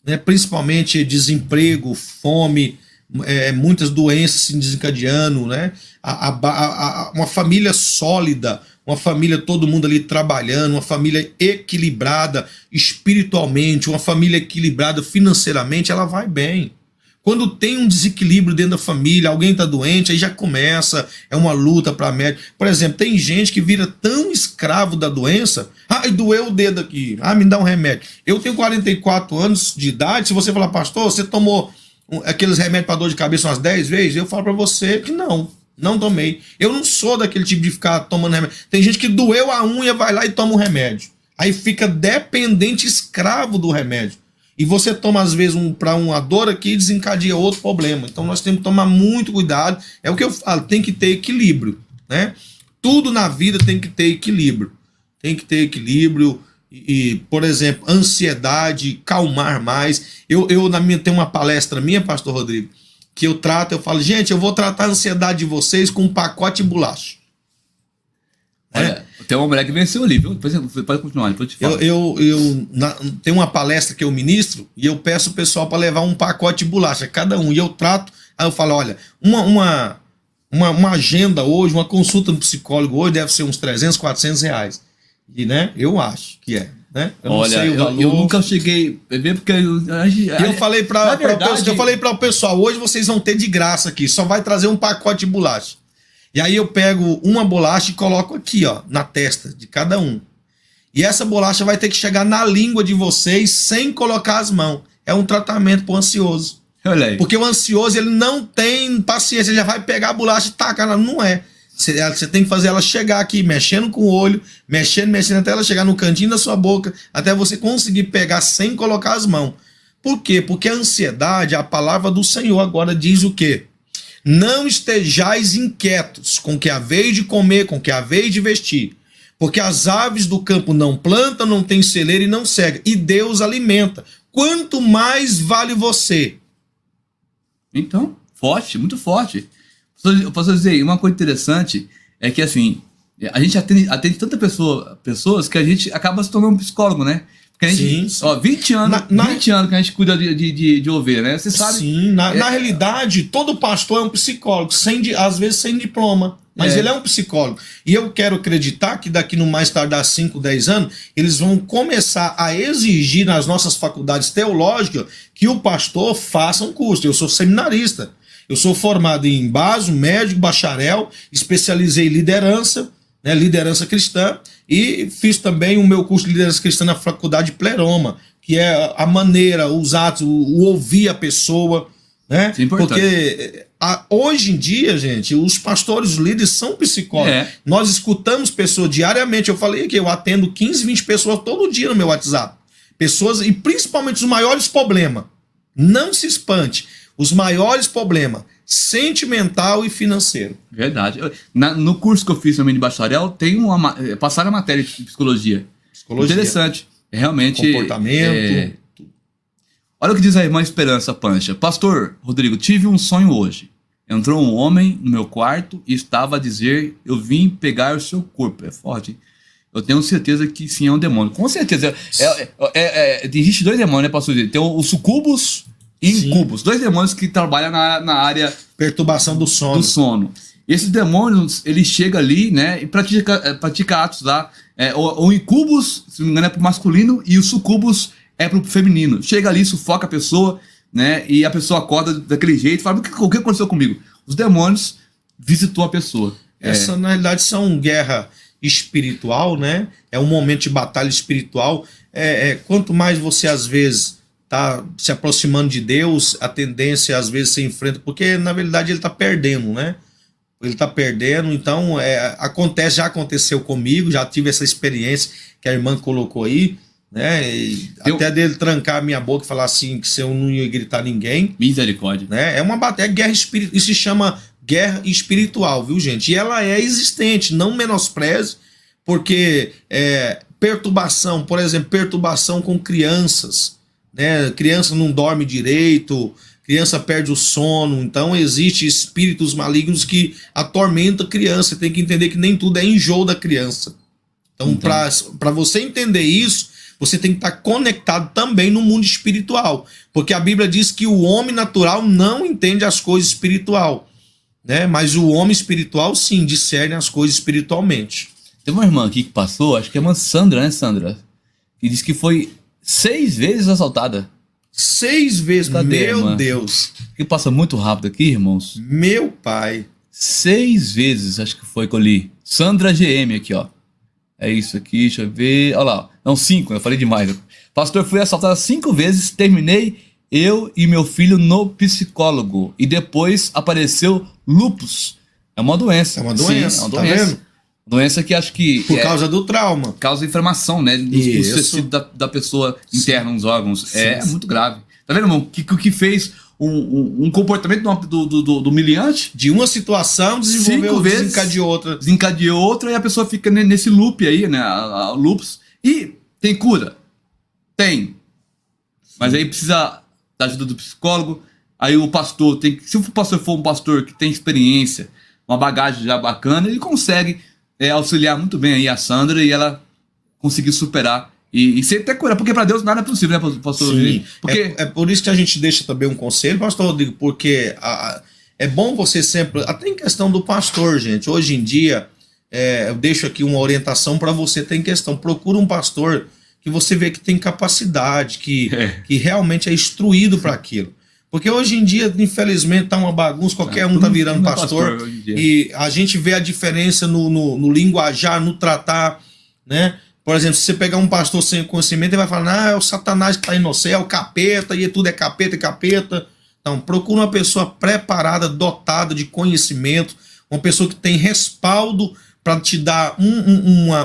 né? Principalmente desemprego, fome, muitas doenças se desencadeando, né? Uma família sólida, uma família, todo mundo ali trabalhando, uma família equilibrada espiritualmente, uma família equilibrada financeiramente, ela vai bem. Quando tem um desequilíbrio dentro da família, alguém está doente, aí já começa, é uma luta para médico. Por exemplo, tem gente que vira tão escravo da doença, doeu o dedo aqui, me dá um remédio. Eu tenho 44 anos de idade, se você falar, pastor, você tomou aqueles remédios para dor de cabeça umas 10 vezes, eu falo para você que não tomei. Eu não sou daquele tipo de ficar tomando remédio. Tem gente que doeu a unha, vai lá e toma um remédio. Aí fica dependente, escravo do remédio. E você toma, às vezes, para uma dor aqui e desencadeia outro problema. Então nós temos que tomar muito cuidado. É o que eu falo, tem que ter equilíbrio, né? Tudo na vida tem que ter equilíbrio. Tem que ter equilíbrio. E, por exemplo, ansiedade, calmar mais. Eu tenho uma palestra minha, pastor Rodrigo, que eu falo, gente, eu vou tratar a ansiedade de vocês com um pacote de bolacha. Olha, tem uma mulher que venceu ali, viu? Pode continuar, depois eu te falo. Tenho uma palestra que eu ministro e eu peço o pessoal para levar um pacote de bolacha, cada um. E eu trato, aí eu falo, olha, uma agenda hoje, uma consulta no psicólogo hoje deve ser uns 300, 400 reais. E, né, eu acho que é. Né? Eu não sei o valor. Eu nunca cheguei a ver, porque eu falei para o pessoal, hoje vocês vão ter de graça aqui, só vai trazer um pacote de bolacha. E aí eu pego uma bolacha e coloco aqui, ó, na testa de cada um. E essa bolacha vai ter que chegar na língua de vocês sem colocar as mãos. É um tratamento pro ansioso. Olha aí. Porque o ansioso, ele não tem paciência, ele já vai pegar a bolacha e tacar, não é. Você tem que fazer ela chegar aqui, mexendo com o olho, mexendo, até ela chegar no cantinho da sua boca, até você conseguir pegar sem colocar as mãos. Por quê? Porque a ansiedade, a palavra do Senhor agora diz o quê? Não estejais inquietos com que haveis de comer, com que haveis de vestir, Porque as aves do campo não plantam, não tem celeiro e não cega. E Deus alimenta. Quanto mais vale você? Então, forte, muito forte. Eu posso dizer, uma coisa interessante é que, assim, a gente atende tanta pessoas que a gente acaba se tornando um psicólogo, né? Porque a gente, Sim. ó, 20 anos que a gente cuida de ovelha, né? Você sabe. Sim, na realidade, todo pastor é um psicólogo, às vezes sem diploma, mas ele é um psicólogo. E eu quero acreditar que daqui no mais tardar 5, 10 anos, eles vão começar a exigir nas nossas faculdades teológicas que o pastor faça um curso. Eu sou seminarista, eu sou formado em básico, médico, bacharel, especializei em liderança, né, liderança cristã, e fiz também o meu curso de liderança cristã na faculdade Pleroma, que é a maneira, os atos, o ouvir a pessoa, né? Isso é importante. Porque hoje em dia, gente, os pastores, os líderes são psicólogos. Nós escutamos pessoas diariamente. Eu falei que eu atendo 15, 20 pessoas todo dia no meu WhatsApp. Pessoas, e principalmente os maiores problemas. Não se espante. Os maiores problemas, sentimental e financeiro. Verdade. No curso que eu fiz também de bacharel, tem passaram a matéria de psicologia. Interessante. Realmente. Comportamento. Olha o que diz a irmã Esperança Pancha. Pastor Rodrigo, tive um sonho hoje. Entrou um homem no meu quarto e estava a dizer: eu vim pegar o seu corpo. É forte, hein? Eu tenho certeza que sim, é um demônio. Com certeza. Existe dois demônios, né, pastor? Tem o sucubus e incubus. Dois demônios que trabalham na área... Perturbação do sono. E esses demônios, ele chega ali, né, e pratica atos lá. O incubus, se não me engano, é pro masculino e o sucubus é pro feminino. Chega ali, sufoca a pessoa, né, e a pessoa acorda daquele jeito e fala: o que aconteceu comigo? Os demônios visitou a pessoa. Essa, na realidade, são guerra espiritual, né? É um momento de batalha espiritual. Quanto mais você, às vezes, tá se aproximando de Deus, a tendência, às vezes, se enfrenta, porque, na verdade, ele tá perdendo, né? Ele tá perdendo, então, já aconteceu comigo, já tive essa experiência que a irmã colocou aí, né? Até dele trancar a minha boca e falar assim, que se eu não ia gritar ninguém. Misericórdia. Né? É uma batalha, guerra espiritual, isso se chama guerra espiritual, viu, gente? E ela é existente, não menospreze, porque perturbação, por exemplo, perturbação com crianças, né? Criança não dorme direito, criança perde o sono, então existe espíritos malignos que atormentam a criança. Você tem que entender que nem tudo é enjoo da criança. Então, para você entender isso, você tem que estar conectado também no mundo espiritual, porque a Bíblia diz que o homem natural não entende as coisas espiritual, né? Mas o homem espiritual sim discerne as coisas espiritualmente. Tem uma irmã aqui que passou, acho que é a irmã Sandra, né, Sandra? Que disse que foi 6 vezes assaltada. 6 vezes, Cadê, meu irmã? Deus. Que passa muito rápido aqui, irmãos. Meu pai. 6 vezes, acho que foi que eu li. Sandra GM aqui, ó. É isso aqui, deixa eu ver. Olha lá. Não, 5, eu falei demais. Pastor, fui assaltada 5 vezes, terminei eu e meu filho no psicólogo. E depois apareceu lúpus. É uma doença. É uma doença, sim, é uma tá doença. vendo? Doença que acho que... Por causa do trauma. Causa inflamação, né? No tecido da pessoa interna, nos órgãos. Sim, É muito grave. Tá vendo, irmão? O que fez um comportamento do humilhante? De uma situação desenvolveu, 5 vezes, desencadeou outra. Desencadeou outra e a pessoa fica nesse loop aí, né? O lupus. E tem cura? Tem. Mas aí precisa da ajuda do psicólogo. Aí o pastor tem que... Se o pastor for um pastor que tem experiência, uma bagagem já bacana, ele consegue auxiliar muito bem aí a Sandra e ela conseguir superar e ser até cura, porque para Deus nada é possível, né, pastor? Sim, porque... é por isso que a gente deixa também um conselho, pastor Rodrigo, porque é bom você sempre, até em questão do pastor, gente, hoje em dia, eu deixo aqui uma orientação para você, tem questão, procura um pastor que você vê que tem capacidade, que realmente é instruído para aquilo. Porque hoje em dia, infelizmente, tá uma bagunça, qualquer um tá virando pastor e a gente vê a diferença no linguajar, no tratar, né? Por exemplo, se você pegar um pastor sem conhecimento, ele vai falar: é o Satanás que tá indo no céu, é o capeta, e tudo é capeta, capeta. Então, procura uma pessoa preparada, dotada de conhecimento, uma pessoa que tem respaldo para te dar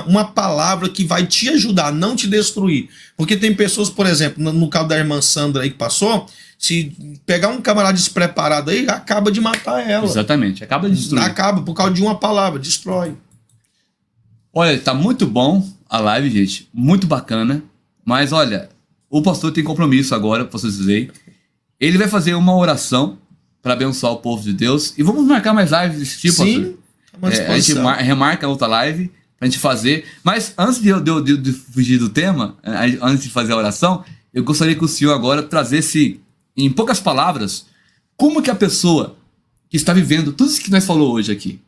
uma palavra que vai te ajudar, não te destruir. Porque tem pessoas, por exemplo, no caso da irmã Sandra aí que passou, se pegar um camarada despreparado aí, acaba de matar ela. Exatamente, acaba de destruir. Acaba por causa de uma palavra, destrói. Olha, tá muito bom a live, gente. Muito bacana. Mas olha, o pastor tem compromisso agora, para vocês dizerem. Ele vai fazer uma oração para abençoar o povo de Deus. E vamos marcar mais lives desse tipo, Sim, pastor? A gente remarca outra live pra gente fazer. Mas antes de fugir do tema, antes de fazer a oração, eu gostaria que o senhor agora trazesse, em poucas palavras, como que a pessoa que está vivendo tudo isso que nós falou hoje aqui,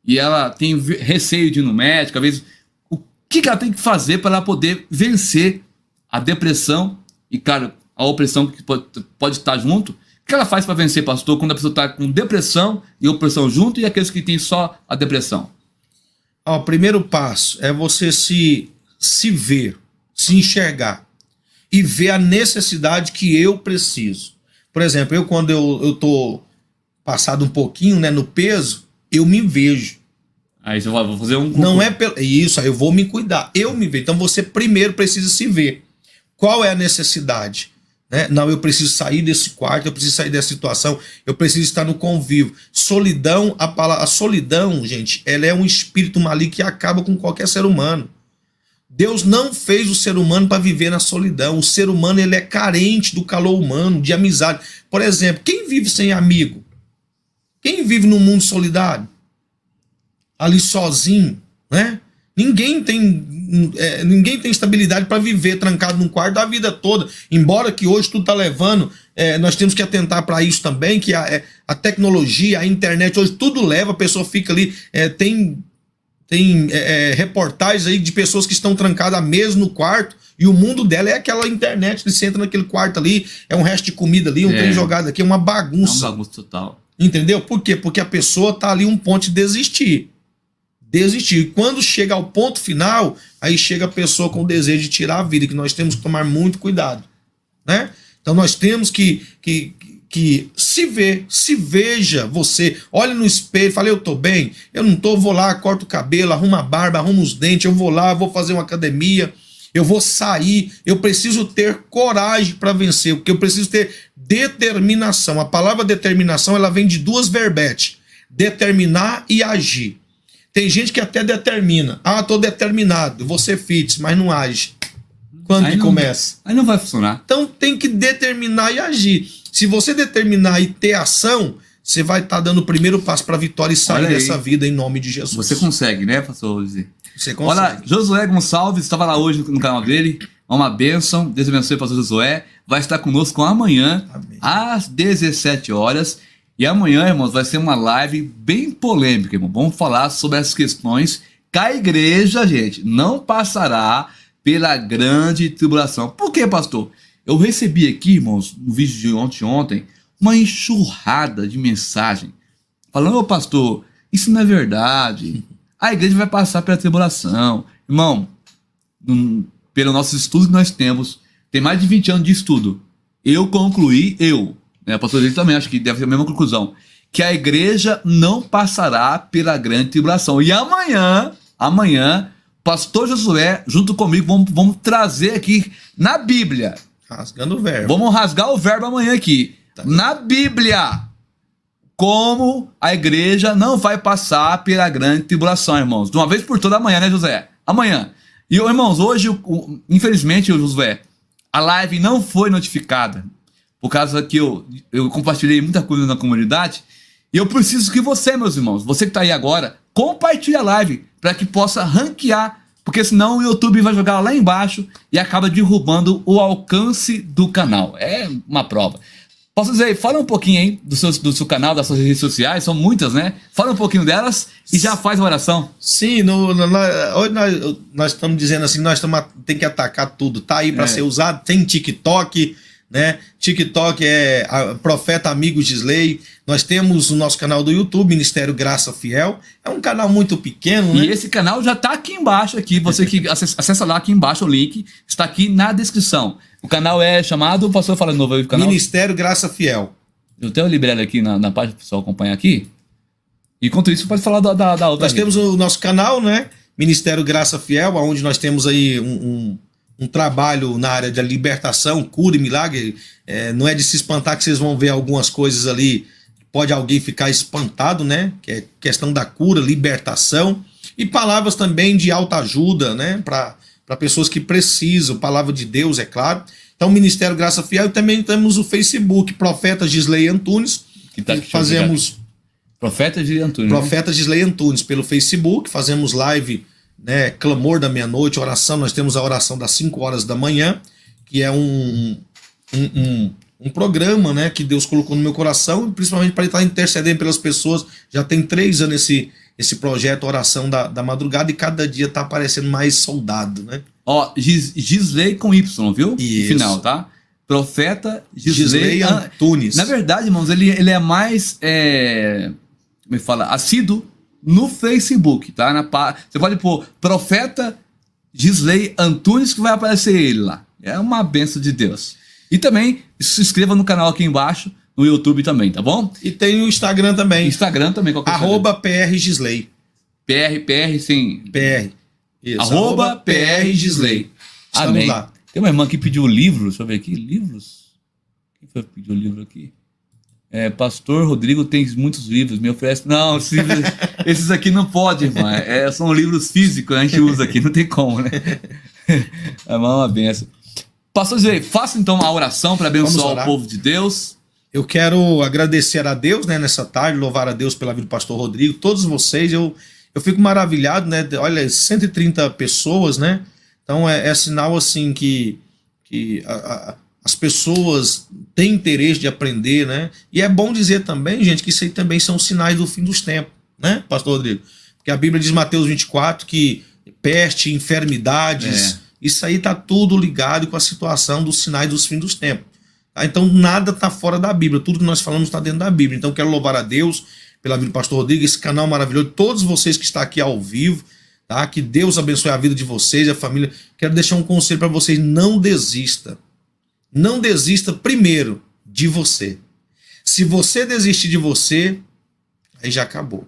e ela tem receio de ir no médico, às vezes, o que ela tem que fazer para ela poder vencer a depressão e, claro, a opressão que pode estar junto? O que ela faz para vencer, pastor, quando a pessoa está com depressão e opressão junto, e aqueles que têm só a depressão? O primeiro passo é você se ver, se enxergar e ver a necessidade que eu preciso. Por exemplo, eu quando eu tô passado um pouquinho, né, no peso, eu me vejo. Aí você vai fazer um... Não é isso, aí eu vou me cuidar, eu me vejo. Então você primeiro precisa se ver. Qual é a necessidade? Né? Não, eu preciso sair desse quarto, eu preciso sair dessa situação, eu preciso estar no convívio. Solidão, a solidão, gente, ela é um espírito maligno que acaba com qualquer ser humano. Deus não fez o ser humano para viver na solidão. O ser humano, ele é carente do calor humano, de amizade. Por exemplo, quem vive sem amigo? Quem vive num mundo solidário? Ali sozinho, né? Ninguém tem estabilidade para viver trancado num quarto a vida toda. Embora que hoje tudo está levando, nós temos que atentar para isso também, que a tecnologia, a internet, hoje tudo leva, a pessoa fica ali, tem reportagens aí de pessoas que estão trancadas mesmo no quarto, e o mundo dela é aquela internet, ele senta naquele quarto ali, é um resto de comida ali, um trem jogado aqui, é uma bagunça. É uma bagunça total. Entendeu? Por quê? Porque a pessoa tá ali um ponto de desistir. E quando chega ao ponto final, aí chega a pessoa com o desejo de tirar a vida, que nós temos que tomar muito cuidado, né? Então nós temos que se ver, se veja você, olha no espelho, fala, eu tô bem, eu não tô, vou lá, corto o cabelo, arrumo a barba, arrumo os dentes, eu vou lá, vou fazer uma academia, eu vou sair, eu preciso ter coragem para vencer, porque eu preciso ter determinação. A palavra determinação, ela vem de duas verbetes, determinar e agir. Tem gente que até determina. Tô determinado, vou ser fitness, mas não age. Quando que começa? Aí não vai funcionar. Então tem que determinar e agir. Se você determinar e ter ação, você vai estar dando o primeiro passo para a vitória e sair dessa vida em nome de Jesus. Você consegue, né, pastor Luiz? Você consegue. Olha, Josué Gonçalves estava lá hoje no canal dele. Uma bênção. Deus abençoe o pastor Josué. Vai estar conosco amanhã, às 17 horas. E amanhã, irmãos, vai ser uma live bem polêmica, irmão. Vamos falar sobre as questões que a igreja, gente, não passará pela grande tribulação. Por quê, pastor? Eu recebi aqui, irmãos, no vídeo de ontem, uma enxurrada de mensagem falando, pastor, isso não é verdade. A igreja vai passar pela tribulação. Irmão, pelo nosso estudo que nós temos, tem mais de 20 anos de estudo. Eu concluí, né, pastor Luiz também acho que deve ter a mesma conclusão, que a igreja não passará pela grande tribulação. E amanhã, pastor Josué, junto comigo, vamos trazer aqui na Bíblia. Rasgando o verbo. Vamos rasgar o verbo amanhã aqui. Tá. Na Bíblia, como a igreja não vai passar pela grande tribulação, irmãos. De uma vez por toda amanhã, né, José? Amanhã. E, irmãos, hoje, infelizmente, Josué, a live não foi notificada. Por causa que eu compartilhei muita coisa na comunidade. E eu preciso que você, meus irmãos, você que está aí agora, compartilhe a live para que possa ranquear. Porque senão o YouTube vai jogar lá embaixo e acaba derrubando o alcance do canal. É uma prova. Posso dizer, fala um pouquinho aí do seu canal, das suas redes sociais, são muitas, né? Fala um pouquinho delas e já faz a oração. Sim, hoje nós estamos dizendo assim, tem que atacar tudo, tá aí para ser usado, tem TikTok, né? TikTok é Profeta Amigo Gisley. Nós temos o nosso canal do YouTube, Ministério Graça Fiel. É um canal muito pequeno, né? E esse canal já está aqui embaixo, aqui. Você que acessa lá aqui embaixo, o link está aqui na descrição. O canal é chamado, o pastor fala de novo aí o canal. Ministério Graça Fiel. Eu tenho o librelo aqui na página para o pessoal acompanhar aqui. Enquanto isso, pode falar da outra. Nós temos o nosso canal, né? Ministério Graça Fiel, onde nós temos aí um trabalho na área de libertação, cura e milagre. Não é de se espantar que vocês vão ver algumas coisas ali, pode alguém ficar espantado, né? Que é questão da cura, libertação. E palavras também de autoajuda, né? Para pessoas que precisam, palavra de Deus, é claro. Então, Ministério Graça Fiel, e também temos o Facebook, Profeta Gisley Antunes, Que tá, que fazemos... Profeta de Antônio. Profeta Gisley Antunes pelo Facebook, fazemos live, né, clamor da meia-noite, oração, nós temos a oração das 5 horas da manhã, que é um programa, né, que Deus colocou no meu coração, principalmente para estar intercedendo pelas pessoas. Já tem 3 anos esse projeto Oração da Madrugada, e cada dia tá aparecendo mais soldado, né? Ó, Gisley com Y, viu? Isso. No final, tá? Profeta Gisley Antunes. Na verdade, irmãos, ele é mais, como é que fala? Assíduo no Facebook, tá? Você pode pôr Profeta Gisley Antunes, que vai aparecer ele lá. É uma bênção de Deus. E também se inscreva no canal aqui embaixo, no YouTube também, tá bom? E tem o Instagram também. Instagram também, qual que é o Instagram? @PR Gisley. PR, sim. PR. Isso. @PR Gisley. Estamos Amém. lá. Tem uma irmã que pediu livros, deixa eu ver aqui, livros? Quem foi que pediu livro aqui? Pastor Rodrigo tem muitos livros, me oferece... Não, esses aqui não pode, irmã. São livros físicos, a gente usa aqui, não tem como, né? É uma benção. Pastor Zé, faça então uma oração para abençoar o povo de Deus. Eu quero agradecer a Deus, né, nessa tarde, louvar a Deus pela vida do pastor Rodrigo, todos vocês. Eu fico maravilhado, né? Olha, 130 pessoas, né? Então é sinal assim que as pessoas têm interesse de aprender, né? E é bom dizer também, gente, que isso aí também são sinais do fim dos tempos, né, pastor Rodrigo? Porque a Bíblia diz, Mateus 24, que peste, enfermidades, isso aí tá tudo ligado com a situação dos sinais dos fins dos tempos. Tá? Então nada tá fora da Bíblia, tudo que nós falamos está dentro da Bíblia. Então quero louvar a Deus pela vida do pastor Rodrigo, esse canal maravilhoso, todos vocês que estão aqui ao vivo, tá? Que Deus abençoe a vida de vocês, a família. Quero deixar um conselho para vocês: não desista. Não desista primeiro de você. Se você desistir de você, aí já acabou.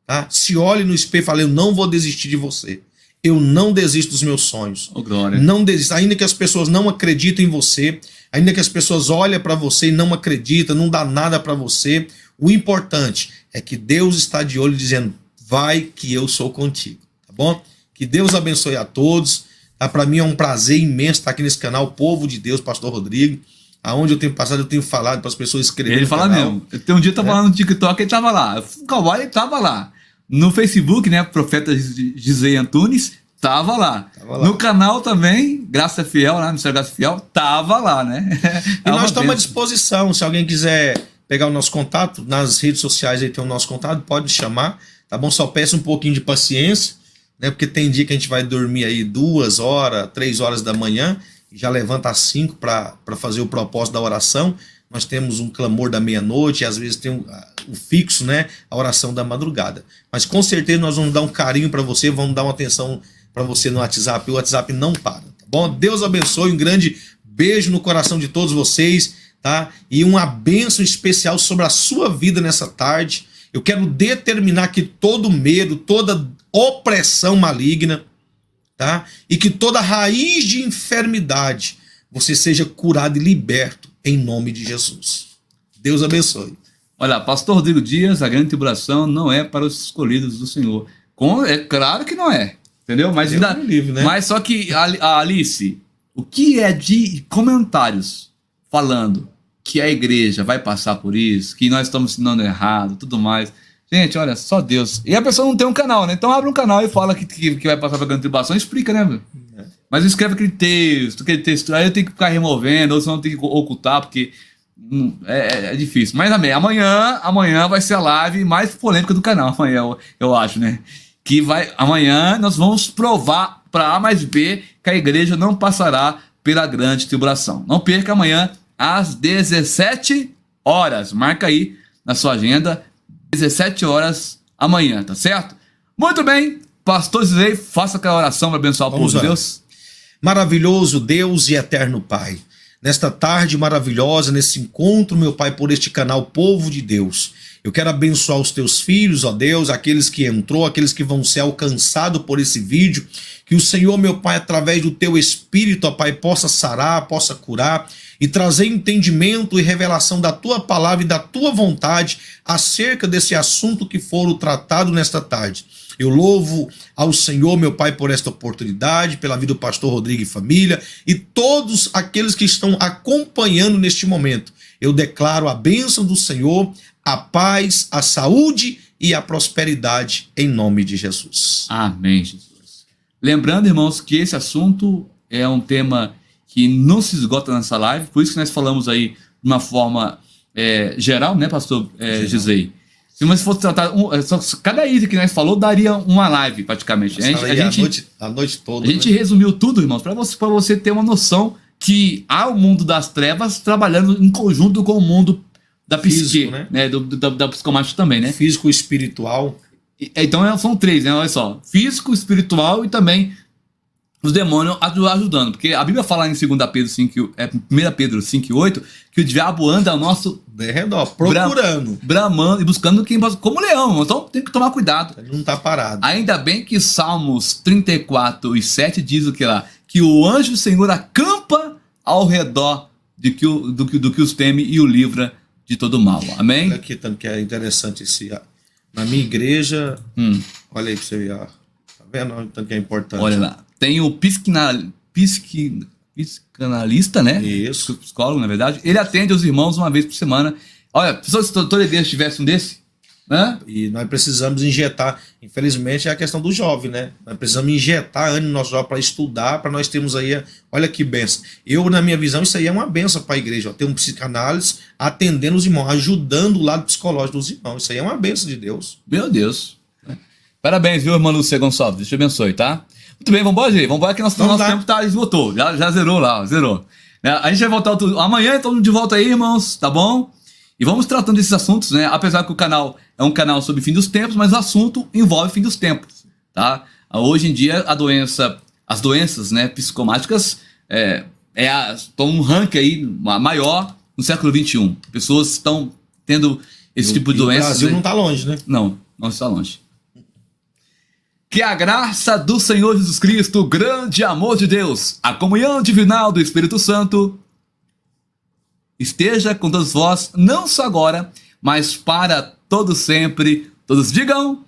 Tá? Se olhe no espelho e fale: eu não vou desistir de você. Eu não desisto dos meus sonhos. Oh, glória. Não desista. Ainda que as pessoas não acreditem em você, ainda que as pessoas olhem para você e não acreditam, não dá nada para você, o importante é que Deus está de olho dizendo: vai que eu sou contigo. Tá bom? Que Deus abençoe a todos. Tá? Para mim é um prazer imenso estar aqui nesse canal Povo de Deus, pastor Rodrigo. Aonde eu tenho passado, eu tenho falado para as pessoas escreverem. Ele fala mesmo. Tem um dia eu tava lá no TikTok, ele tava lá. O Cowboy, ele tava lá. No Facebook, né, Profeta Gisley Antunes, tava lá. No canal também, Graça Fiel, né, Ministério Graça Fiel, tava lá, né? E nós estamos à disposição. Se alguém quiser pegar o nosso contato, nas redes sociais aí tem o nosso contato, pode chamar, tá bom? Só peça um pouquinho de paciência, né? Porque tem dia que a gente vai dormir aí 2 horas, 3 horas da manhã, e já levanta às 5 para fazer o propósito da oração. Nós temos um clamor da meia-noite, e às vezes tem o fixo, né? A oração da madrugada. Mas com certeza nós vamos dar um carinho para você, vamos dar uma atenção para você no WhatsApp. O WhatsApp não para, tá bom? Deus abençoe, um grande beijo no coração de todos vocês, tá? E uma bênção especial sobre a sua vida nessa tarde. Eu quero determinar que todo medo, toda opressão maligna, tá? E que toda raiz de enfermidade você seja curado e liberto em nome de Jesus. Deus abençoe. Olha, pastor Rodrigo Dias, a grande tribulação não é para os escolhidos do Senhor. É claro que não é, entendeu? Mas, livre, né? Mas só que, a Alice, o que é de comentários falando que a igreja vai passar por isso, que nós estamos ensinando errado, tudo mais. Gente, olha, só Deus. E a pessoa não tem um canal, né? Então abre um canal e fala que vai passar pela grande tribulação, explica, né, meu? Mas escreve aquele texto, aí eu tenho que ficar removendo, ou senão eu tenho que ocultar, porque é difícil. Mas amém, amanhã vai ser a live mais polêmica do canal, amanhã, eu acho, né? Amanhã nós vamos provar para A mais B que a igreja não passará pela grande tribulação. Não perca amanhã às 17 horas. Marca aí na sua agenda, 17 horas amanhã, tá certo? Muito bem, pastor Gisley, faça aquela oração para abençoar o povo de Deus. Maravilhoso Deus e eterno Pai, nesta tarde maravilhosa, nesse encontro, meu Pai, por este canal Povo de Deus, eu quero abençoar os teus filhos, ó Deus, aqueles que entrou, aqueles que vão ser alcançados por esse vídeo, que o Senhor, meu Pai, através do teu Espírito, ó Pai, possa sarar, possa curar e trazer entendimento e revelação da tua palavra e da tua vontade acerca desse assunto que for tratado nesta tarde. Eu louvo ao Senhor, meu Pai, por esta oportunidade, pela vida do pastor Rodrigo e família, e todos aqueles que estão acompanhando neste momento. Eu declaro a bênção do Senhor, a paz, a saúde e a prosperidade em nome de Jesus. Amém, Jesus. Lembrando, irmãos, que esse assunto é um tema que não se esgota nessa live, por isso que nós falamos aí de uma forma geral, né, pastor Gisei? Se nós fosse tratar, cada item que nós falou daria uma live praticamente. A noite toda. A gente resumiu tudo, irmãos, para você ter uma noção que há o mundo das trevas trabalhando em conjunto com o mundo da psique, né? Da psicomática também, né? Físico e espiritual. Então são três, né? Olha só. Físico, espiritual e também os demônios ajudando. Porque a Bíblia fala em 2 Pedro 5, 1 Pedro 5:8 que o diabo anda ao nosso redor, procurando, bramando e buscando quem como leão. Então tem que tomar cuidado. Ele não está parado. Ainda bem que Salmos 34:7 diz o que lá? Que o anjo do Senhor acampa ao redor do que os teme e o livra de todo mal. Amém? Olha aqui tanto que é interessante na minha igreja. Olha aí pra você ver, ó. Tá vendo tanto que é importante? Olha lá. Tem o psicanalista, né? Isso. Psicólogo, na verdade. Ele atende os irmãos uma vez por semana. Olha, se toda igreja tivesse um desse, né? E nós precisamos injetar, infelizmente é a questão do jovem, né? Nós precisamos injetar ânimo no nosso jovem para estudar, para nós termos aí, olha que benção. Na minha visão, isso aí é uma benção para a igreja, ó, ter um psicanálise atendendo os irmãos, ajudando o lado psicológico dos irmãos. Isso aí é uma benção de Deus. Meu Deus. Parabéns, viu, irmão Lúcia Gonçalves? Deus te abençoe, tá? Muito bem, vamos embora, gente. Vamos embora que nosso tempo esgotou. Já zerou lá, zerou. A gente vai voltar amanhã, então de volta aí, irmãos, tá bom? E vamos tratando desses assuntos, né? Apesar que o canal é um canal sobre fim dos tempos, mas o assunto envolve fim dos tempos, tá? Hoje em dia, as doenças, né, psicomáticas estão um ranking aí maior no século XXI. Pessoas estão tendo esse tipo de doenças. O Brasil não está longe, né? Não está longe. Que a graça do Senhor Jesus Cristo, o grande amor de Deus, a comunhão divinal do Espírito Santo esteja com todos vós, não só agora, mas para todos sempre. Todos digam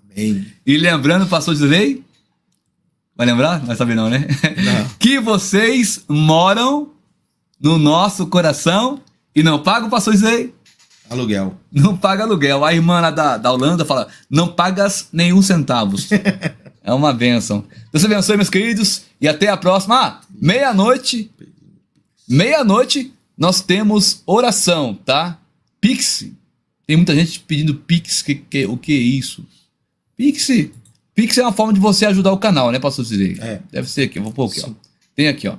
amém. E lembrando, pastor Dilei, vai lembrar? Não vai saber não, né? Não. Que vocês moram no nosso coração e não pagam, pastor Dilei? Aluguel. Não paga aluguel. A irmã lá da Holanda fala, não pagas nenhum centavo. É uma bênção. Deus abençoe, meus queridos, e até a próxima. Meia-noite, nós temos oração, tá? Pix. Tem muita gente pedindo Pix. O que é isso? Pix é uma forma de você ajudar o canal, né, pastor Cirei? Deve ser aqui, eu vou pôr aqui, ó. Tem aqui, ó.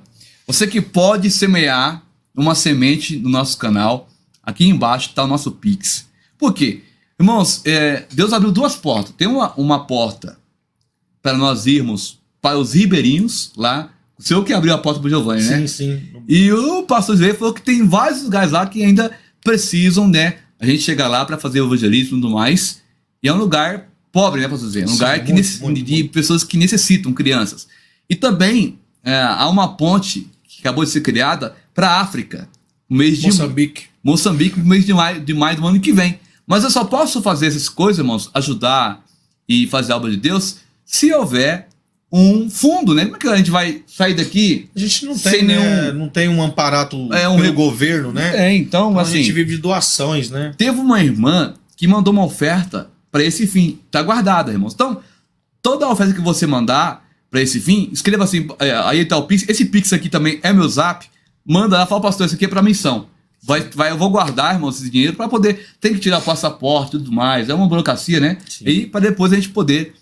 Você que pode semear uma semente no nosso canal. Aqui embaixo está o nosso Pix. Por quê? Irmãos, Deus abriu duas portas. Tem uma porta para nós irmos para os ribeirinhos lá. O senhor que abriu a porta para o Giovanni, né? Sim. E o pastor Zé falou que tem vários lugares lá que ainda precisam, né? A gente chegar lá para fazer o evangelismo e tudo mais. E é um lugar pobre, né, pastor Zé? É um lugar de pessoas que necessitam, crianças. E também há uma ponte que acabou de ser criada para a África. No mês de Moçambique, no mês de maio do ano que vem. Mas eu só posso fazer essas coisas, irmãos, ajudar e fazer a obra de Deus, se houver um fundo, né? Como é que a gente vai sair daqui? A gente não tem, não tem um amparato pelo governo, né? Então, assim, a gente vive de doações, né? Teve uma irmã que mandou uma oferta para esse fim. Tá guardada, irmãos. Então, toda a oferta que você mandar para esse fim, escreva assim, aí tá o Pix. Esse Pix aqui também é meu zap. Manda lá, fala, pastor, isso aqui é para missão. Eu vou guardar, irmão, esse dinheiro para poder. Tem que tirar o passaporte e tudo mais. É uma burocracia, né? Sim. E para depois a gente poder.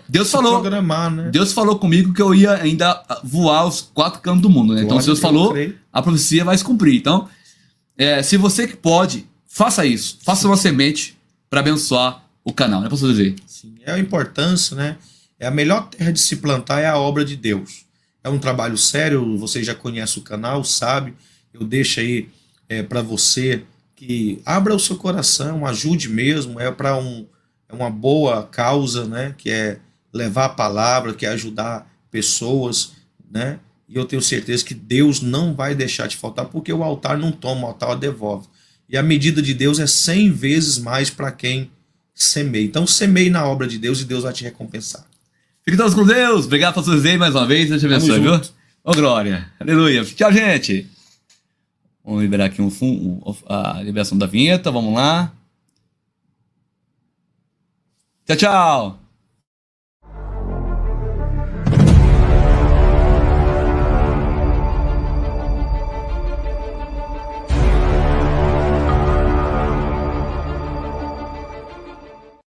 Deus falou. Programar, né? Deus falou comigo que eu ia ainda voar os 4 cantos do mundo, né? Então, se Deus falou, a profecia vai se cumprir. Então, se você que pode, faça isso. Faça uma semente para abençoar o canal, né? Posso dizer? Sim, é a importância, né? A melhor terra de se plantar é a obra de Deus. É um trabalho sério, você já conhece o canal, sabe? Eu deixo aí para você que abra o seu coração, ajude mesmo, para uma boa causa, né? Que é levar a palavra, que é ajudar pessoas, né? E eu tenho certeza que Deus não vai deixar de faltar, porque o altar não toma, o altar devolve. E a medida de Deus é 100 vezes mais para quem semeie. Então semeie na obra de Deus e Deus vai te recompensar. Fiquem todos com Deus. Obrigado por vocês aí mais uma vez. Deus te abençoe, viu? Ô, glória. Aleluia. Tchau, gente. Vamos liberar aqui a liberação da vinheta. Vamos lá. Tchau, tchau.